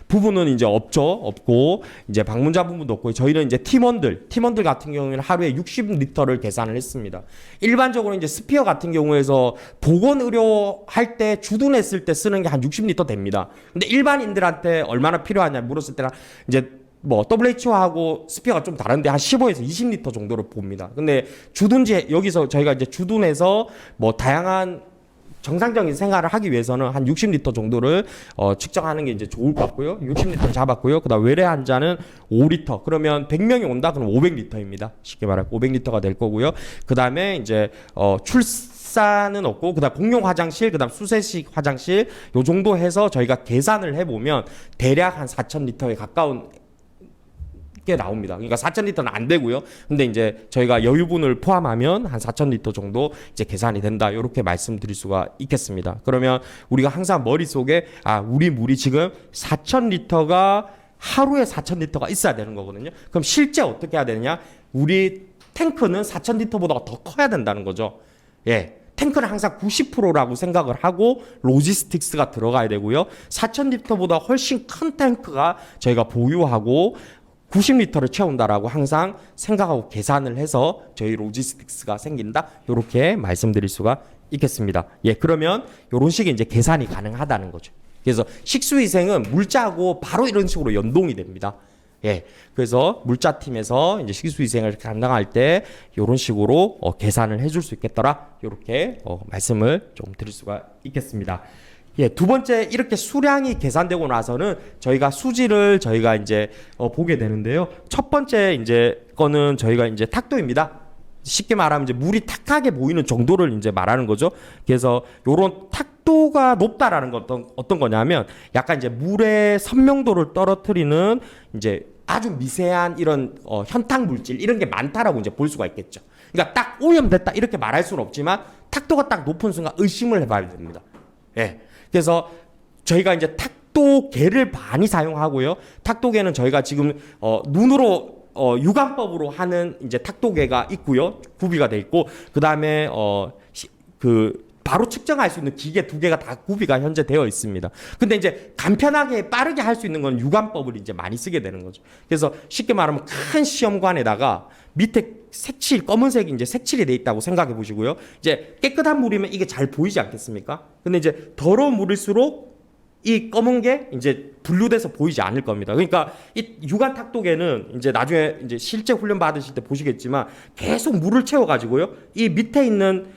부분은 이제 없고 이제 방문자 부분도 없고 저희는 이제 팀원들 같은 경우에는 하루에 60리터를 계산을 했습니다. 일반적으로 이제 스피어 같은 경우에서 보건 의료 할 때 주둔했을 때 쓰는 게 한 60리터 됩니다. 근데 일반인들한테 얼마나 필요하냐 물었을 때는 이제 뭐 WHO하고 스피어가 좀 다른데 한 15에서 20리터 정도를 봅니다. 근데 주둔지 여기서 저희가 이제 주둔해서 뭐 다양한 정상적인 생활을 하기 위해서는 한 60리터 정도를 측정하는 게 이제 좋을 것 같고요. 60리터 잡았고요. 그다음 외래 환자는 5리터. 그러면 100명이 온다 그러면 500리터입니다. 쉽게 말하면 500리터가 될 거고요. 그다음에 이제 출산은 없고 그다음 공용 화장실, 그다음 수세식 화장실 요 정도 해서 저희가 계산을 해 보면 대략 한 4,000리터에 가까운 게 나옵니다. 그러니까 4,000리터는 안 되고요. 근데 이제 저희가 여유분을 포함하면 한 4,000리터 정도 이제 계산이 된다. 이렇게 말씀드릴 수가 있겠습니다. 그러면 우리가 항상 머릿속에 우리 물이 지금 4,000리터가 하루에 4,000리터가 있어야 되는 거거든요. 그럼 실제 어떻게 해야 되느냐? 우리 탱크는 4,000리터보다 더 커야 된다는 거죠. 예. 탱크는 항상 90%라고 생각을 하고 로지스틱스가 들어가야 되고요. 4,000리터보다 훨씬 큰 탱크가 저희가 보유하고 90리터를 채운다라고 항상 생각하고 계산을 해서 저희 로지스틱스가 생긴다. 이렇게 말씀드릴 수가 있겠습니다. 예, 그러면 이런 식의 이제 계산이 가능하다는 거죠. 그래서 식수위생은 물자하고 바로 이런 식으로 연동이 됩니다. 예, 그래서 물자팀에서 이제 식수위생을 감당할 때 이런 식으로 계산을 해줄 수 있겠더라. 이렇게 말씀을 좀 드릴 수가 있겠습니다. 예, 두 번째 이렇게 수량이 계산되고 나서는 저희가 수질을 저희가 이제 보게 되는데요. 첫 번째 이제 거는 저희가 이제 탁도입니다. 쉽게 말하면 이제 물이 탁하게 보이는 정도를 이제 말하는 거죠. 그래서 요런 탁도가 높다라는 건 어떤 거냐면 약간 이제 물의 선명도를 떨어뜨리는 이제 아주 미세한 이런 현탁 물질 이런 게 많다라고 이제 볼 수가 있겠죠. 그러니까 딱 오염됐다 이렇게 말할 수는 없지만 탁도가 딱 높은 순간 의심을 해봐야 됩니다. 예. 그래서 저희가 이제 탁도계를 많이 사용하고요. 탁도계는 저희가 지금 눈으로 유관법으로 하는 이제 탁도계가 있고요. 구비가 돼 있고 그다음에 바로 측정할 수 있는 기계 두 개가 다 구비가 현재 되어 있습니다. 근데 이제 간편하게 빠르게 할 수 있는 건 유관법을 이제 많이 쓰게 되는 거죠. 그래서 쉽게 말하면 큰 시험관에다가 밑에 색칠 검은색이 이제 색칠이 돼 있다고 생각해 보시고요. 이제 깨끗한 물이면 이게 잘 보이지 않겠습니까? 근데 이제 더러운 물일수록 이 검은 게 이제 분류돼서 보이지 않을 겁니다. 그러니까 이 유관 탁도계는 이제 나중에 이제 실제 훈련 받으실 때 보시겠지만 계속 물을 채워 가지고요. 이 밑에 있는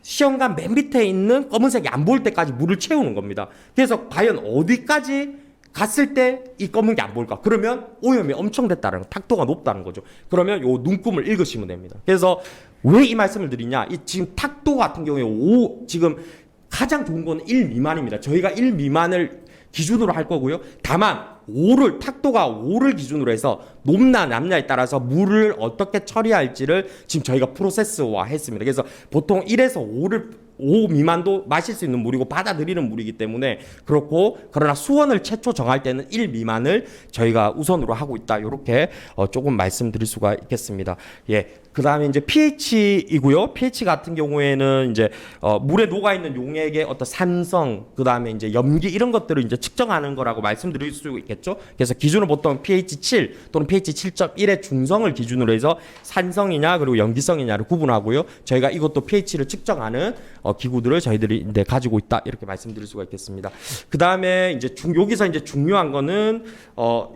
시험관 맨 밑에 있는 검은색이 안 보일 때까지 물을 채우는 겁니다. 그래서 과연 어디까지 갔을 때 이 검은 게 안 보일까? 그러면 오염이 엄청 됐다는 거, 탁도가 높다는 거죠. 그러면 요 눈금을 읽으시면 됩니다. 그래서 왜 이 말씀을 드리냐? 이 지금 탁도 같은 경우에 지금 가장 좋은 건 1 미만입니다. 저희가 1 미만을 기준으로 할 거고요. 다만 탁도가 5를 기준으로 해서 높나 낮냐에 따라서 물을 어떻게 처리할지를 지금 저희가 프로세스화 했습니다. 그래서 보통 1에서 5 미만도 마실 수 있는 물이고 받아들이는 물이기 때문에 그렇고, 그러나 수온을 최초 정할 때는 1 미만을 저희가 우선으로 하고 있다. 이렇게 조금 말씀드릴 수가 있겠습니다. 예. 그 다음에 이제 pH이고요. pH 같은 경우에는 이제 물에 녹아 있는 용액의 어떤 산성, 그 다음에 이제 염기 이런 것들을 이제 측정하는 거라고 말씀드릴 수 있겠죠. 그래서 기준은 보통 pH 7 또는 pH 7.1의 중성을 기준으로 해서 산성이냐 그리고 염기성이냐를 구분하고요. 저희가 이것도 pH를 측정하는 기구들을 저희들이 이제 가지고 있다. 이렇게 말씀드릴 수가 있겠습니다. 그 다음에 이제 여기서 이제 중요한 거는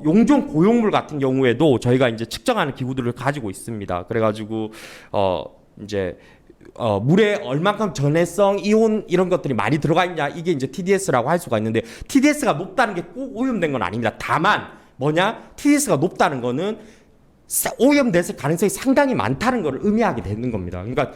용존 고용물 같은 경우에도 저희가 이제 측정하는 기구들을 가지고 있습니다. 그래가지고 이제 물에 얼만큼 전해성, 이온 이런 것들이 많이 들어가 있냐, 이게 이제 TDS라고 할 수가 있는데, TDS가 높다는 게 꼭 오염된 건 아닙니다. 다만 TDS가 높다는 거는 오염됐을 가능성이 상당히 많다는 걸 의미하게 되는 겁니다. 그러니까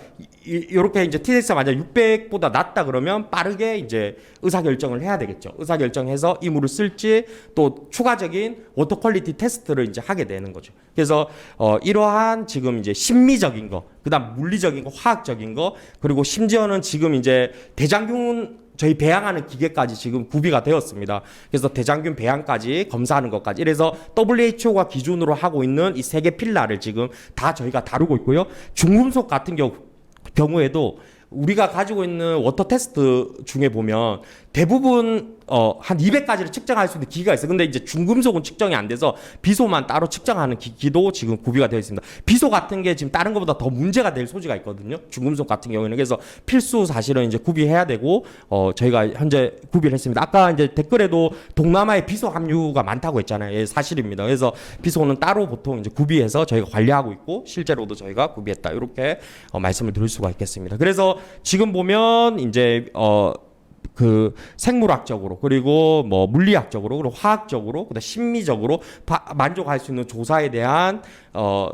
이렇게 이제 TDS가 만약 600보다 낮다 그러면 빠르게 이제 의사결정을 해야 되겠죠. 의사결정해서 이 물을 쓸지 또 추가적인 워터 퀄리티 테스트를 이제 하게 되는 거죠. 그래서 이러한 지금 이제 심미적인 거, 그다음 물리적인 거, 화학적인 거, 그리고 심지어는 지금 이제 대장균 저희 배양하는 기계까지 지금 구비가 되었습니다. 그래서 대장균 배양까지 검사하는 것까지, 이래서 WHO가 기준으로 하고 있는 이 세 개 필라를 지금 다 저희가 다루고 있고요. 중금속 같은 경우에도 우리가 가지고 있는 워터 테스트 중에 보면 대부분 한 200가지를 측정할 수 있는 기기가 있어요. 근데 이제 중금속은 측정이 안 돼서 비소만 따로 측정하는 기기도 지금 구비가 되어 있습니다. 비소 같은 게 지금 다른 것보다 더 문제가 될 소지가 있거든요. 중금속 같은 경우에는. 그래서 필수 사실은 이제 구비해야 되고 저희가 현재 구비를 했습니다. 아까 이제 댓글에도 동남아에 비소 함유가 많다고 했잖아요. 예, 사실입니다. 그래서 비소는 따로 보통 이제 구비해서 저희가 관리하고 있고 실제로도 저희가 구비했다. 이렇게 말씀을 드릴 수가 있겠습니다. 그래서 지금 보면 이제 그 생물학적으로 그리고 뭐 물리학적으로 그리고 화학적으로 그다음 심미적으로 만족할 수 있는 조사에 대한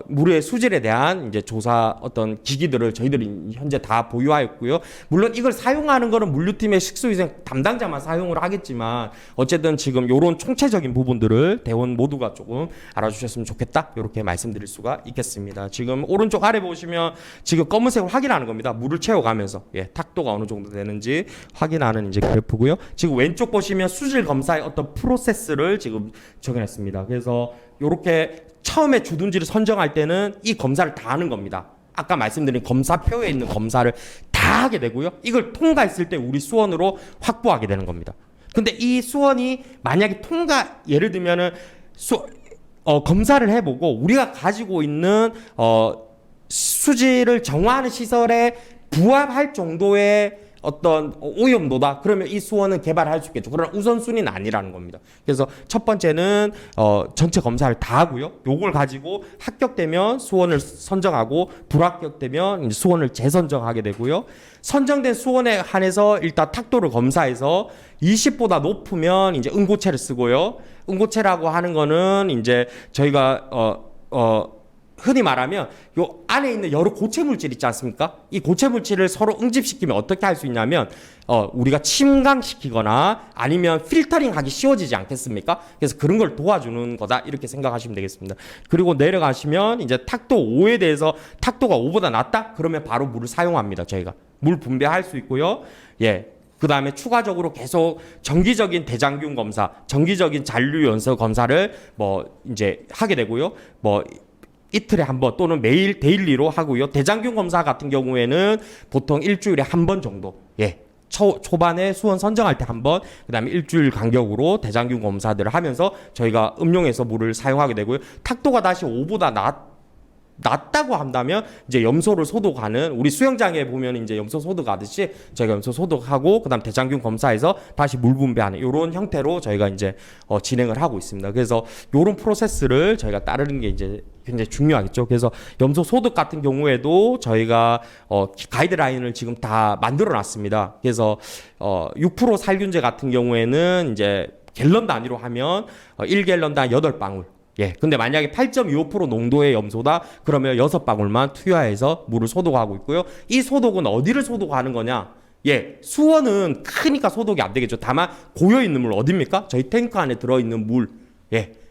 물의 수질에 대한 이제 조사 어떤 기기들을 저희들이 현재 다 보유하였고요. 물론 이걸 사용하는 거는 물류팀의 식수위생 담당자만 사용을 하겠지만 어쨌든 지금 요런 총체적인 부분들을 대원 모두가 조금 알아주셨으면 좋겠다. 이렇게 말씀드릴 수가 있겠습니다. 지금 오른쪽 아래 보시면 지금 검은색을 확인하는 겁니다. 물을 채워가면서 탁도가 어느 정도 되는지 확인하는 이제 그래프고요. 지금 왼쪽 보시면 수질 검사의 어떤 프로세스를 지금 적용했습니다. 그래서 요렇게 처음에 주둔지를 선정할 때는 이 검사를 다 하는 겁니다. 아까 말씀드린 검사표에 있는 검사를 다 하게 되고요. 이걸 통과했을 때 우리 수원으로 확보하게 되는 겁니다. 근데 이 수원이 만약에 예를 들면은 검사를 해보고 우리가 가지고 있는 수질을 정화하는 시설에 부합할 정도의 어떤 오염도다. 그러면 이 수원은 개발할 수 있겠죠. 그러나 우선순위는 아니라는 겁니다. 그래서 첫 번째는 전체 검사를 다 하고요. 요걸 가지고 합격되면 수원을 선정하고 불합격되면 이제 수원을 재선정하게 되고요. 선정된 수원에 한해서 일단 탁도를 검사해서 20보다 높으면 이제 응고체를 쓰고요. 응고체라고 하는 거는 이제 저희가 흔히 말하면 요 안에 있는 여러 고체 물질 있지 않습니까? 이 고체 물질을 서로 응집시키면 어떻게 할 수 있냐면 우리가 침강시키거나 아니면 필터링하기 쉬워지지 않겠습니까? 그래서 그런 걸 도와주는 거다 이렇게 생각하시면 되겠습니다. 그리고 내려가시면 이제 탁도 5에 대해서 탁도가 5보다 낮다? 그러면 바로 물을 사용합니다. 저희가 물 분배할 수 있고요. 그 다음에 추가적으로 계속 정기적인 대장균 검사, 정기적인 잔류 연소 검사를 이제 하게 되고요. 이틀에 한 번 또는 매일 데일리로 하고요. 대장균 검사 같은 경우에는 보통 일주일에 한 번 정도. 초반에 수원 선정할 때 한 번, 그다음에 일주일 간격으로 대장균 검사들을 하면서 저희가 음용해서 물을 사용하게 되고요. 탁도가 다시 5보다 낮다고 한다면 이제 염소를 소독하는 우리 수영장에 보면 이제 염소 소독하듯이 저희가 염소 소독하고 그다음 대장균 검사해서 다시 물 분배하는 이런 형태로 저희가 이제 진행을 하고 있습니다. 그래서 이런 프로세스를 저희가 따르는 게 이제 굉장히 중요하겠죠. 그래서 염소 소독 같은 경우에도 저희가 가이드라인을 지금 다 만들어 놨습니다. 그래서 6% 살균제 같은 경우에는 이제 갤런 단위로 하면 1갤런당 8방울. 근데 만약에 8.25% 농도의 염소다 그러면 6방울만 투여해서 물을 소독하고 있고요. 이 소독은 어디를 소독하는 거냐? 수원은 크니까 소독이 안 되겠죠. 다만 고여있는 물 어딥니까? 저희 탱크 안에 들어있는 물.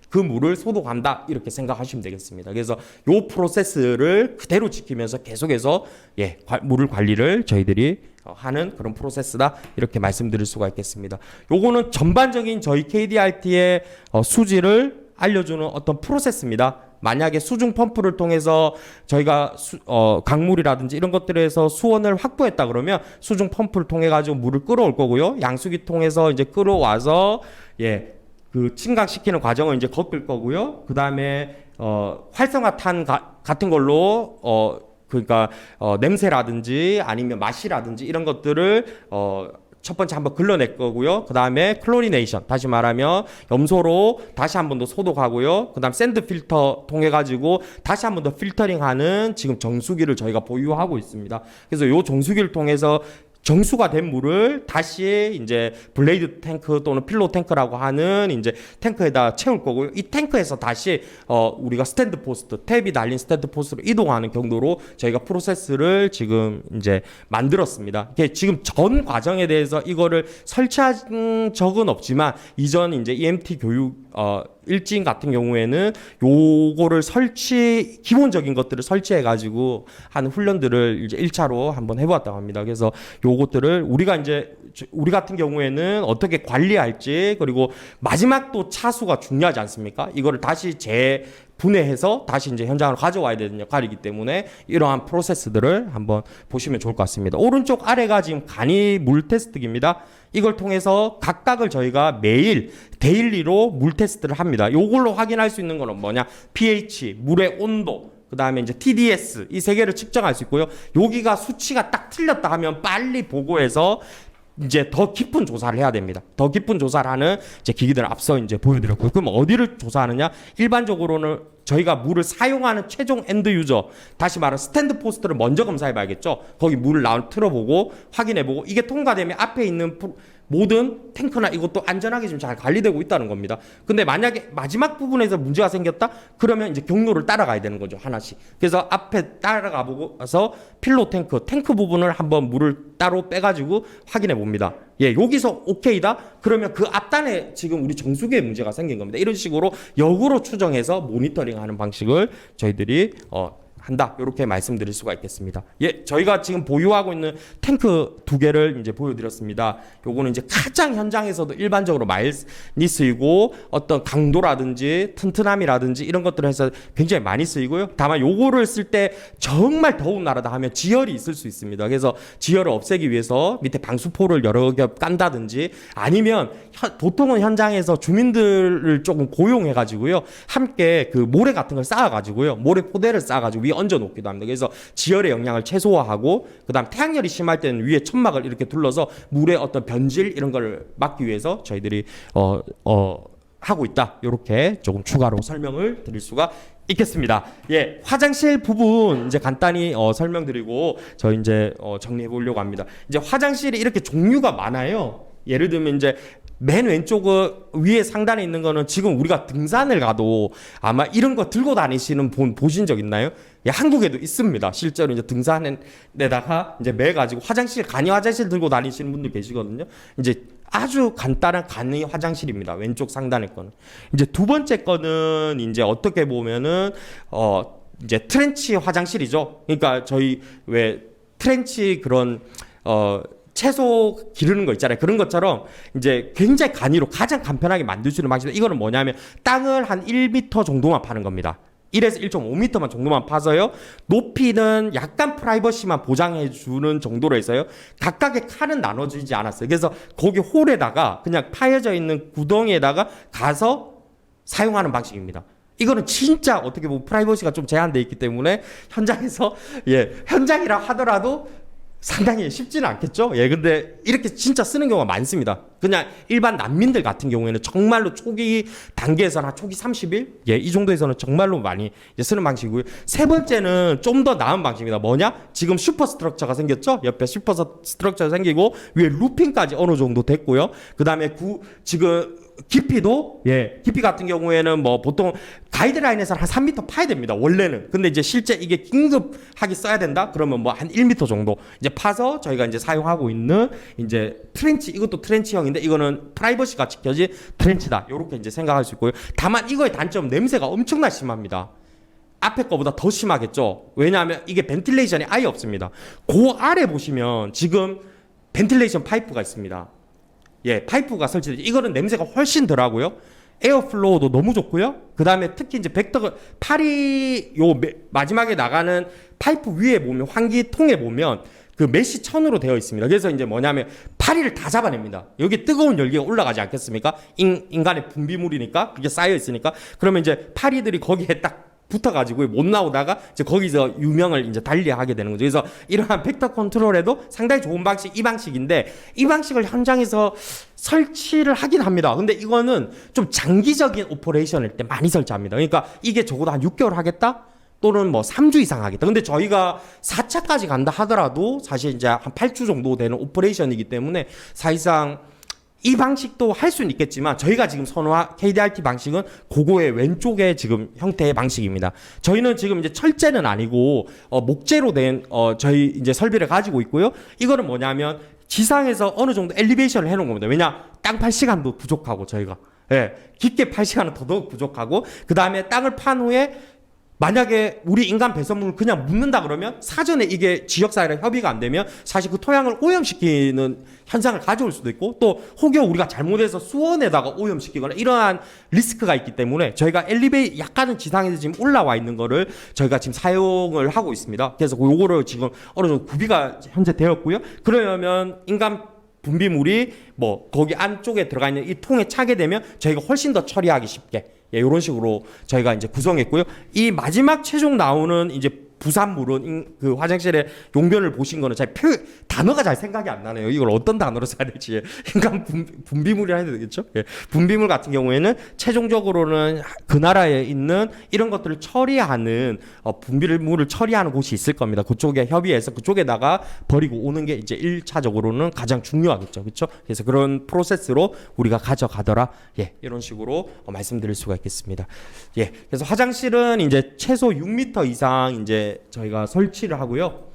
그 물을 소독한다 이렇게 생각하시면 되겠습니다. 그래서 요 프로세스를 그대로 지키면서 계속해서 물을 관리를 저희들이 하는 그런 프로세스다 이렇게 말씀드릴 수가 있겠습니다. 요거는 전반적인 저희 KDRT의 수질을 알려주는 어떤 프로세스입니다. 만약에 수중 펌프를 통해서 저희가 강물이라든지 이런 것들에서 수원을 확보했다 그러면 수중 펌프를 통해 가지고 물을 끌어올 거고요. 양수기 통해서 이제 끌어와서 그 침강시키는 과정을 이제 겪을 거고요. 그 다음에 활성화탄 같은 걸로 그러니까 냄새라든지 아니면 맛이라든지 이런 것들을 첫 번째 한번 걸러낼 거고요. 그 다음에 클로리네이션, 다시 말하면 염소로 다시 한 번 더 소독하고요. 그 다음 샌드 필터 통해 가지고 다시 한 번 더 필터링하는 지금 정수기를 저희가 보유하고 있습니다. 그래서 요 정수기를 통해서 정수가 된 물을 다시 이제 블레이드 탱크 또는 필로 탱크라고 하는 이제 탱크에다 채울 거고요. 이 탱크에서 다시 우리가 스탠드 포스트, 탭이 달린 스탠드 포스트로 이동하는 경로로 저희가 프로세스를 지금 이제 만들었습니다. 지금 전 과정에 대해서 이거를 설치한 적은 없지만 이전 이제 EMT 교육 일진 같은 경우에는 요거를 기본적인 것들을 설치해 가지고 하는 훈련들을 이제 1차로 한번 해보았다고 합니다. 그래서 요것들을 우리 같은 경우에는 어떻게 관리할지, 그리고 마지막 또 차수가 중요하지 않습니까? 이거를 다시 분해해서 다시 이제 현장으로 가져와야 되는 역할이기 때문에 이러한 프로세스들을 한번 보시면 좋을 것 같습니다. 오른쪽 아래가 지금 간이 물 테스트기입니다. 이걸 통해서 각각을 저희가 매일 데일리로 물 테스트를 합니다. 이걸로 확인할 수 있는 거는 뭐냐? pH, 물의 온도, 그 다음에 이제 TDS 이 세 개를 측정할 수 있고요. 여기가 수치가 딱 틀렸다 하면 빨리 보고해서 이제 더 깊은 조사를 해야 됩니다. 더 깊은 조사를 하는 이제 기기들을 앞서 이제 보여드렸고요. 그럼 어디를 조사하느냐? 일반적으로는 저희가 물을 사용하는 최종 엔드 유저, 다시 말하면 스탠드 포스트를 먼저 검사해 봐야겠죠. 거기 물을 틀어보고 확인해보고 이게 통과되면 앞에 있는 모든 탱크나 이것도 안전하게 지금 잘 관리되고 있다는 겁니다. 근데 만약에 마지막 부분에서 문제가 생겼다? 그러면 이제 경로를 따라가야 되는 거죠. 하나씩. 그래서 앞에 따라가 보고서 필로 탱크 부분을 한번 물을 따로 빼가지고 확인해 봅니다. 예, 여기서 오케이다? 그러면 그 앞단에 지금 우리 정수기에 문제가 생긴 겁니다. 이런 식으로 역으로 추정해서 모니터링 하는 방식을 저희들이 한다. 이렇게 말씀드릴 수가 있겠습니다. 예, 저희가 지금 보유하고 있는 탱크 2개를 이제 보여드렸습니다. 요거는 이제 가장 현장에서도 일반적으로 많이 쓰이고 어떤 강도라든지 튼튼함이라든지 이런 것들을 해서 굉장히 많이 쓰이고요. 다만 요거를 쓸 때 정말 더운 나라다 하면 지열이 있을 수 있습니다. 그래서 지열을 없애기 위해서 밑에 방수포를 여러 겹 깐다든지 아니면 보통은 현장에서 주민들을 조금 고용해 가지고요. 함께 그 모래 같은 걸 쌓아 가지고요. 모래 포대를 쌓아 가지고 위에 얹어 놓기도 합니다. 그래서 지열의 영향을 최소화하고 그다음 태양열이 심할 때는 위에 천막을 이렇게 둘러서 물의 어떤 변질 이런 걸 막기 위해서 저희들이 하고 있다. 이렇게 조금 추가로 설명을 드릴 수가 있겠습니다. 예, 화장실 부분 이제 간단히 설명드리고 저희 이제 정리해 보려고 합니다. 이제 화장실이 이렇게 종류가 많아요. 예를 들면 이제 맨 왼쪽 위에 상단에 있는 거는 지금 우리가 등산을 가도 아마 이런 거 들고 다니시는 분 보신 적 있나요? 예, 한국에도 있습니다. 실제로 이제 등산에다가 이제 매 가지고 간이 화장실 들고 다니시는 분들 계시거든요. 이제 아주 간단한 간이 화장실입니다. 왼쪽 상단의 거는. 이제 두 번째 거는 이제 어떻게 보면은 이제 트렌치 화장실이죠. 그러니까 저희 왜 트렌치 그런 채소 기르는 거 있잖아요. 그런 것처럼 이제 굉장히 간이로 가장 간편하게 만들 수 있는 방식인데 이거는 뭐냐면 땅을 한 1m 정도만 파는 겁니다. 1에서 1.5m만 정도만 파서요. 높이는 약간 프라이버시만 보장해 주는 정도로 해서요. 각각의 칸은 나눠지지 않았어요. 그래서 거기 홀에다가 그냥 파여져 있는 구덩이에다가 가서 사용하는 방식입니다. 이거는 진짜 어떻게 보면 프라이버시가 좀 제한되어 있기 때문에 현장에서 현장이라 하더라도 상당히 쉽지는 않겠죠. 예, 근데 이렇게 진짜 쓰는 경우가 많습니다. 그냥 일반 난민들 같은 경우에는 정말로 초기 단계에서는 초기 30일, 이 정도에서는 정말로 많이 쓰는 방식이고요. 세 번째는 좀 더 나은 방식입니다. 뭐냐? 지금 슈퍼 스트럭처가 생겼죠. 옆에 슈퍼 스트럭처가 생기고 위에 루핑까지 어느 정도 됐고요. 그 다음에 지금 깊이도 깊이 같은 경우에는 뭐 보통 가이드라인에서 한 3m 파야 됩니다. 원래는. 근데 이제 실제 이게 긴급하게 써야 된다. 그러면 뭐 한 1m 정도 이제 파서 저희가 이제 사용하고 있는 이제 트렌치, 이것도 트렌치형인데 이거는 프라이버시가 지켜진 트렌치다. 요렇게 이제 생각할 수 있고요. 다만 이거의 단점 냄새가 엄청나 심합니다. 앞에 거보다 더 심하겠죠. 왜냐하면 이게 벤틸레이션이 아예 없습니다. 그 아래 보시면 지금 벤틸레이션 파이프가 있습니다. 예, 파이프가 설치되죠. 이거는 냄새가 훨씬 덜하고요. 에어플로우도 너무 좋고요. 그 다음에 특히 이제 팔이 마지막에 나가는 파이프 위에 보면 환기통에 보면 그 메쉬 천으로 되어 있습니다. 그래서 이제 뭐냐면 파리를 다 잡아냅니다. 여기 뜨거운 열기가 올라가지 않겠습니까? 인간의 분비물이니까 그게 쌓여 있으니까 그러면 이제 파리들이 거기에 딱 붙어가지고 못 나오다가 이제 거기서 유명을 이제 달리하게 되는 거죠. 그래서 이러한 벡터 컨트롤에도 상당히 좋은 방식 이 방식인데 이 방식을 현장에서 설치를 하긴 합니다. 근데 이거는 좀 장기적인 오퍼레이션일 때 많이 설치합니다. 그러니까 이게 적어도 한 6개월 하겠다? 또는 뭐 3주 이상 하겠다. 근데 저희가 4차까지 간다 하더라도 사실 이제 한 8주 정도 되는 오퍼레이션이기 때문에 사실상 이 방식도 할 수는 있겠지만 저희가 지금 선호한 KDRT 방식은 그거의 왼쪽에 지금 형태의 방식입니다. 저희는 지금 이제 철제는 아니고 목재로 된 저희 이제 설비를 가지고 있고요. 이거는 뭐냐면 지상에서 어느 정도 엘리베이션을 해놓은 겁니다. 왜냐 땅 팔 시간도 부족하고 저희가 깊게 팔 시간은 더더욱 부족하고 그 다음에 땅을 판 후에 만약에 우리 인간 배설물을 그냥 묻는다 그러면 사전에 이게 지역사회랑 협의가 안 되면 사실 그 토양을 오염시키는 현상을 가져올 수도 있고 또 혹여 우리가 잘못해서 수원에다가 오염시키거나 이러한 리스크가 있기 때문에 저희가 약간은 지상에서 지금 올라와 있는 거를 저희가 지금 사용을 하고 있습니다. 그래서 요거를 지금 어느 정도 구비가 현재 되었고요. 그러면 인간 분비물이 뭐 거기 안쪽에 들어가 있는 이 통에 차게 되면 저희가 훨씬 더 처리하기 쉽게 이런 식으로 저희가 이제 구성했고요. 이 마지막 최종 나오는 이제 부산물은 그 화장실에 용변을 보신 거는 잘 단어가 잘 생각이 안 나네요. 이걸 어떤 단어로 써야 될지. 인간 분비물이라 해야 되겠죠? 예. 분비물 같은 경우에는 최종적으로는 그 나라에 있는 이런 것들을 처리하는 분비물을 처리하는 곳이 있을 겁니다. 그쪽에 협의해서 그쪽에다가 버리고 오는 게 이제 1차적으로는 가장 중요하겠죠. 그렇죠? 그래서 그런 프로세스로 우리가 가져가더라. 예. 이런 식으로 말씀드릴 수가 있겠습니다. 예. 그래서 화장실은 이제 최소 6m 이상 이제 저희가 설치를 하고요.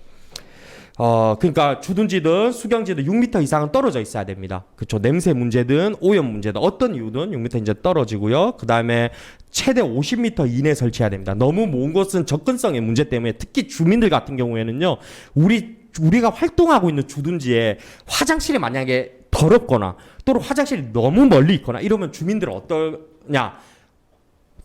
그러니까 주둔지든 수경지든 6m 이상은 떨어져 있어야 됩니다. 그렇죠. 냄새 문제든 오염 문제든 어떤 이유든 6m 이제 떨어지고요. 그 다음에 최대 50m 이내 설치해야 됩니다. 너무 먼 곳은 접근성의 문제 때문에 특히 주민들 같은 경우에는요. 우리가 활동하고 있는 주둔지에 화장실이 만약에 더럽거나 또는 화장실이 너무 멀리 있거나 이러면 주민들은 어떠냐?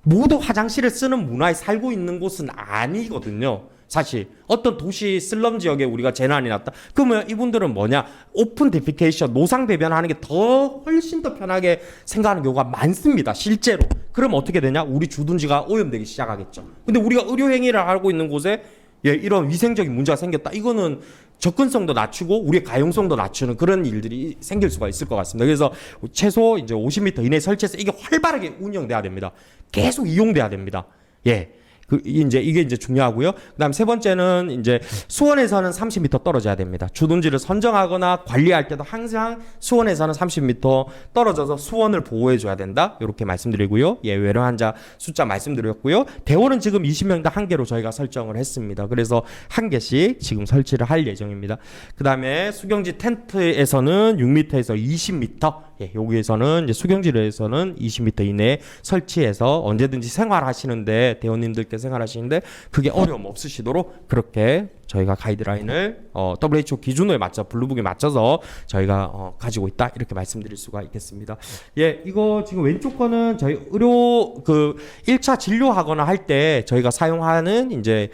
모두 화장실을 쓰는 문화에 살고 있는 곳은 아니거든요. 사실 어떤 도시 슬럼 지역에 우리가 재난이 났다. 그러면 이분들은 뭐냐? 오픈 데피케이션, 노상 배변하는 게 훨씬 더 편하게 생각하는 경우가 많습니다. 실제로. 그럼 어떻게 되냐? 우리 주둔지가 오염되기 시작하겠죠. 근데 우리가 의료 행위를 하고 있는 곳에 이런 위생적인 문제가 생겼다. 이거는 접근성도 낮추고 우리의 가용성도 낮추는 그런 일들이 생길 수가 있을 것 같습니다. 그래서 최소 이제 50m 이내 설치해서 이게 활발하게 운영돼야 됩니다. 계속 이용돼야 됩니다. 예. 이게 이제 중요하고요. 그다음 세 번째는 이제 수원에서는 30m 떨어져야 됩니다. 주둔지를 선정하거나 관리할 때도 항상 수원에서는 30m 떨어져서 수원을 보호해줘야 된다. 이렇게 말씀드리고요. 예, 외래 환자 숫자 말씀드렸고요. 대원은 지금 20명당 1개로 저희가 설정을 했습니다. 그래서 1개씩 지금 설치를 할 예정입니다. 그다음에 수경지 텐트에서는 6m에서 20m. 예, 여기에서는 이제 수경지에서는 20m 이내에 설치해서 언제든지 생활하시는데 대원님들께서 생활하시는데 그게 어려움 없으시도록 그렇게 저희가 가이드라인을 WHO 기준에 맞춰 블루북에 맞춰서 저희가 가지고 있다 이렇게 말씀드릴 수가 있겠습니다. 예, 이거 지금 왼쪽 거는 저희 의료 그 1차 진료하거나 할 때 저희가 사용하는 이제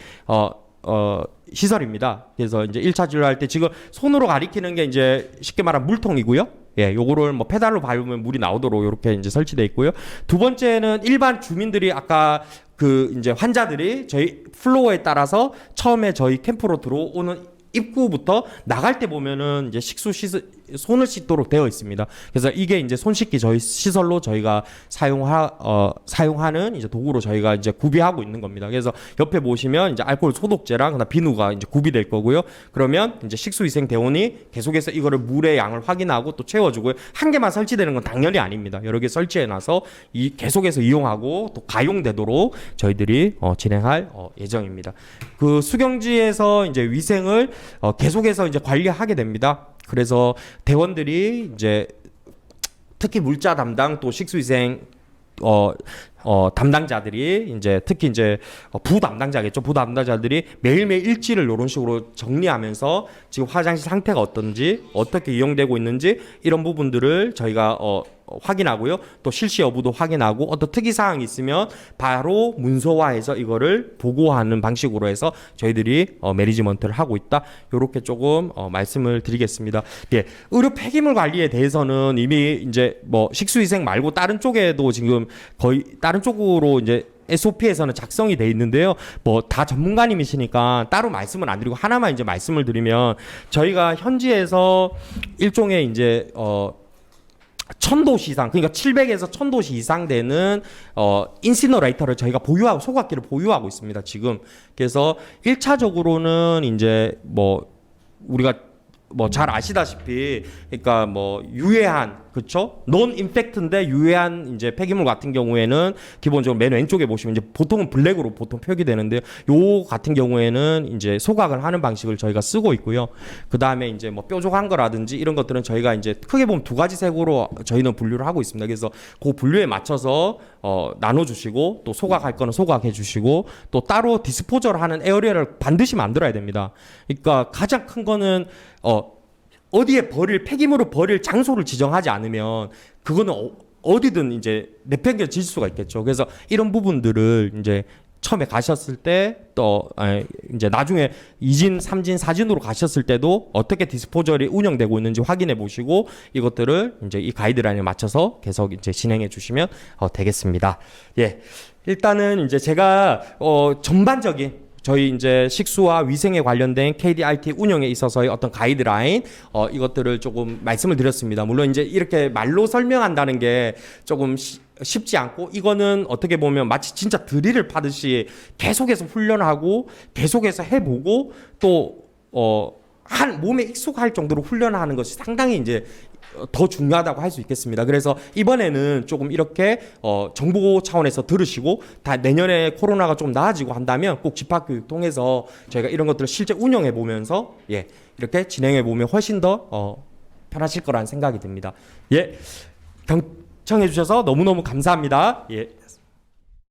시설입니다. 그래서 이제 1차 진료할 때 지금 손으로 가리키는 게 이제 쉽게 말하면 물통이고요. 예, 요거를 뭐 페달로 밟으면 물이 나오도록 이렇게 이제 설치되어 있고요. 두 번째는 일반 주민들이 아까 그 이제 환자들이 저희 플로어에 따라서 처음에 저희 캠프로 들어오는 입구부터 나갈 때 보면은 이제 손을 씻도록 되어 있습니다. 그래서 이게 이제 손 씻기 저희 시설로 저희가 사용하는 이제 도구로 저희가 이제 구비하고 있는 겁니다. 그래서 옆에 보시면 이제 알코올 소독제랑 그다음 비누가 이제 구비될 거고요. 그러면 이제 식수위생 대원이 계속해서 이거를 물의 양을 확인하고 또 채워주고요. 한 개만 설치되는 건 당연히 아닙니다. 여러 개 설치해놔서 계속해서 이용하고 또 가용되도록 저희들이 진행할 예정입니다. 그 수경지에서 이제 위생을 계속해서 이제 관리하게 됩니다. 그래서 대원들이 이제 특히 물자 담당 또 식수위생 담당자들이 이제 특히 이제 부담당자겠죠. 부담당자들이 매일매일 일지를 이런 식으로 정리하면서 지금 화장실 상태가 어떤지 어떻게 이용되고 있는지 이런 부분들을 저희가 확인하고요. 또 실시 여부도 확인하고 어떤 특이 사항이 있으면 바로 문서화해서 이거를 보고하는 방식으로 해서 저희들이 매니지먼트를 하고 있다. 이렇게 조금 말씀을 드리겠습니다. 예, 의료 폐기물 관리에 대해서는 이미 이제 뭐 식수위생 말고 다른 쪽에도 지금 거의 다른 쪽으로 이제 SOP에서는 작성이 돼 있는데요. 뭐 다 전문가님이시니까 따로 말씀을 안 드리고 하나만 이제 말씀을 드리면 저희가 현지에서 일종의 이제 1000도시 이상, 그러니까 700에서 1000도시 이상 되는 인시너레이터를 저희가 보유하고 소각기를 보유하고 있습니다. 지금. 그래서 1차적으로는 이제 뭐 우리가 뭐 잘 아시다시피 그러니까 뭐 유해한 그렇죠? 논 인펙트인데 유해한 이제 폐기물 같은 경우에는 기본적으로 맨 왼쪽에 보시면 이제 보통은 블랙으로 보통 표기되는데요. 요 같은 경우에는 이제 소각을 하는 방식을 저희가 쓰고 있고요. 그 다음에 이제 뭐 뾰족한 거라든지 이런 것들은 저희가 이제 크게 보면 두 가지 색으로 저희는 분류를 하고 있습니다. 그래서 그 분류에 맞춰서 나눠주시고 또 소각할 거는 소각해 주시고 또 따로 디스포저를 하는 에어리어를 반드시 만들어야 됩니다. 그러니까 가장 큰 거는 어디에 폐기물을 버릴 장소를 지정하지 않으면 그거는 어디든 이제 내팽개칠 수가 있겠죠. 그래서 이런 부분들을 이제 처음에 가셨을 때 또 이제 나중에 2진, 3진, 4진으로 가셨을 때도 어떻게 디스포절이 운영되고 있는지 확인해 보시고 이것들을 이제 이 가이드라인에 맞춰서 계속 이제 진행해 주시면 되겠습니다. 예. 일단은 이제 제가 전반적인 저희 이제 식수와 위생에 관련된 KDRT 운영에 있어서의 어떤 가이드라인 이것들을 조금 말씀을 드렸습니다. 물론 이제 이렇게 말로 설명한다는 게 조금 쉽지 않고 이거는 어떻게 보면 마치 진짜 드릴을 파듯이 계속해서 훈련하고 계속해서 해보고 또 한 몸에 익숙할 정도로 훈련하는 것이 상당히 이제 더 중요하다고 할 수 있겠습니다. 그래서 이번에는 조금 이렇게 정보 차원에서 들으시고 다 내년에 코로나가 좀 나아지고 한다면 꼭 집합교육 통해서 저희가 이런 것들을 실제 운영해 보면서 이렇게 진행해 보면 훨씬 더 편하실 거라는 생각이 듭니다. 경청해 주셔서 너무너무 감사합니다. 예.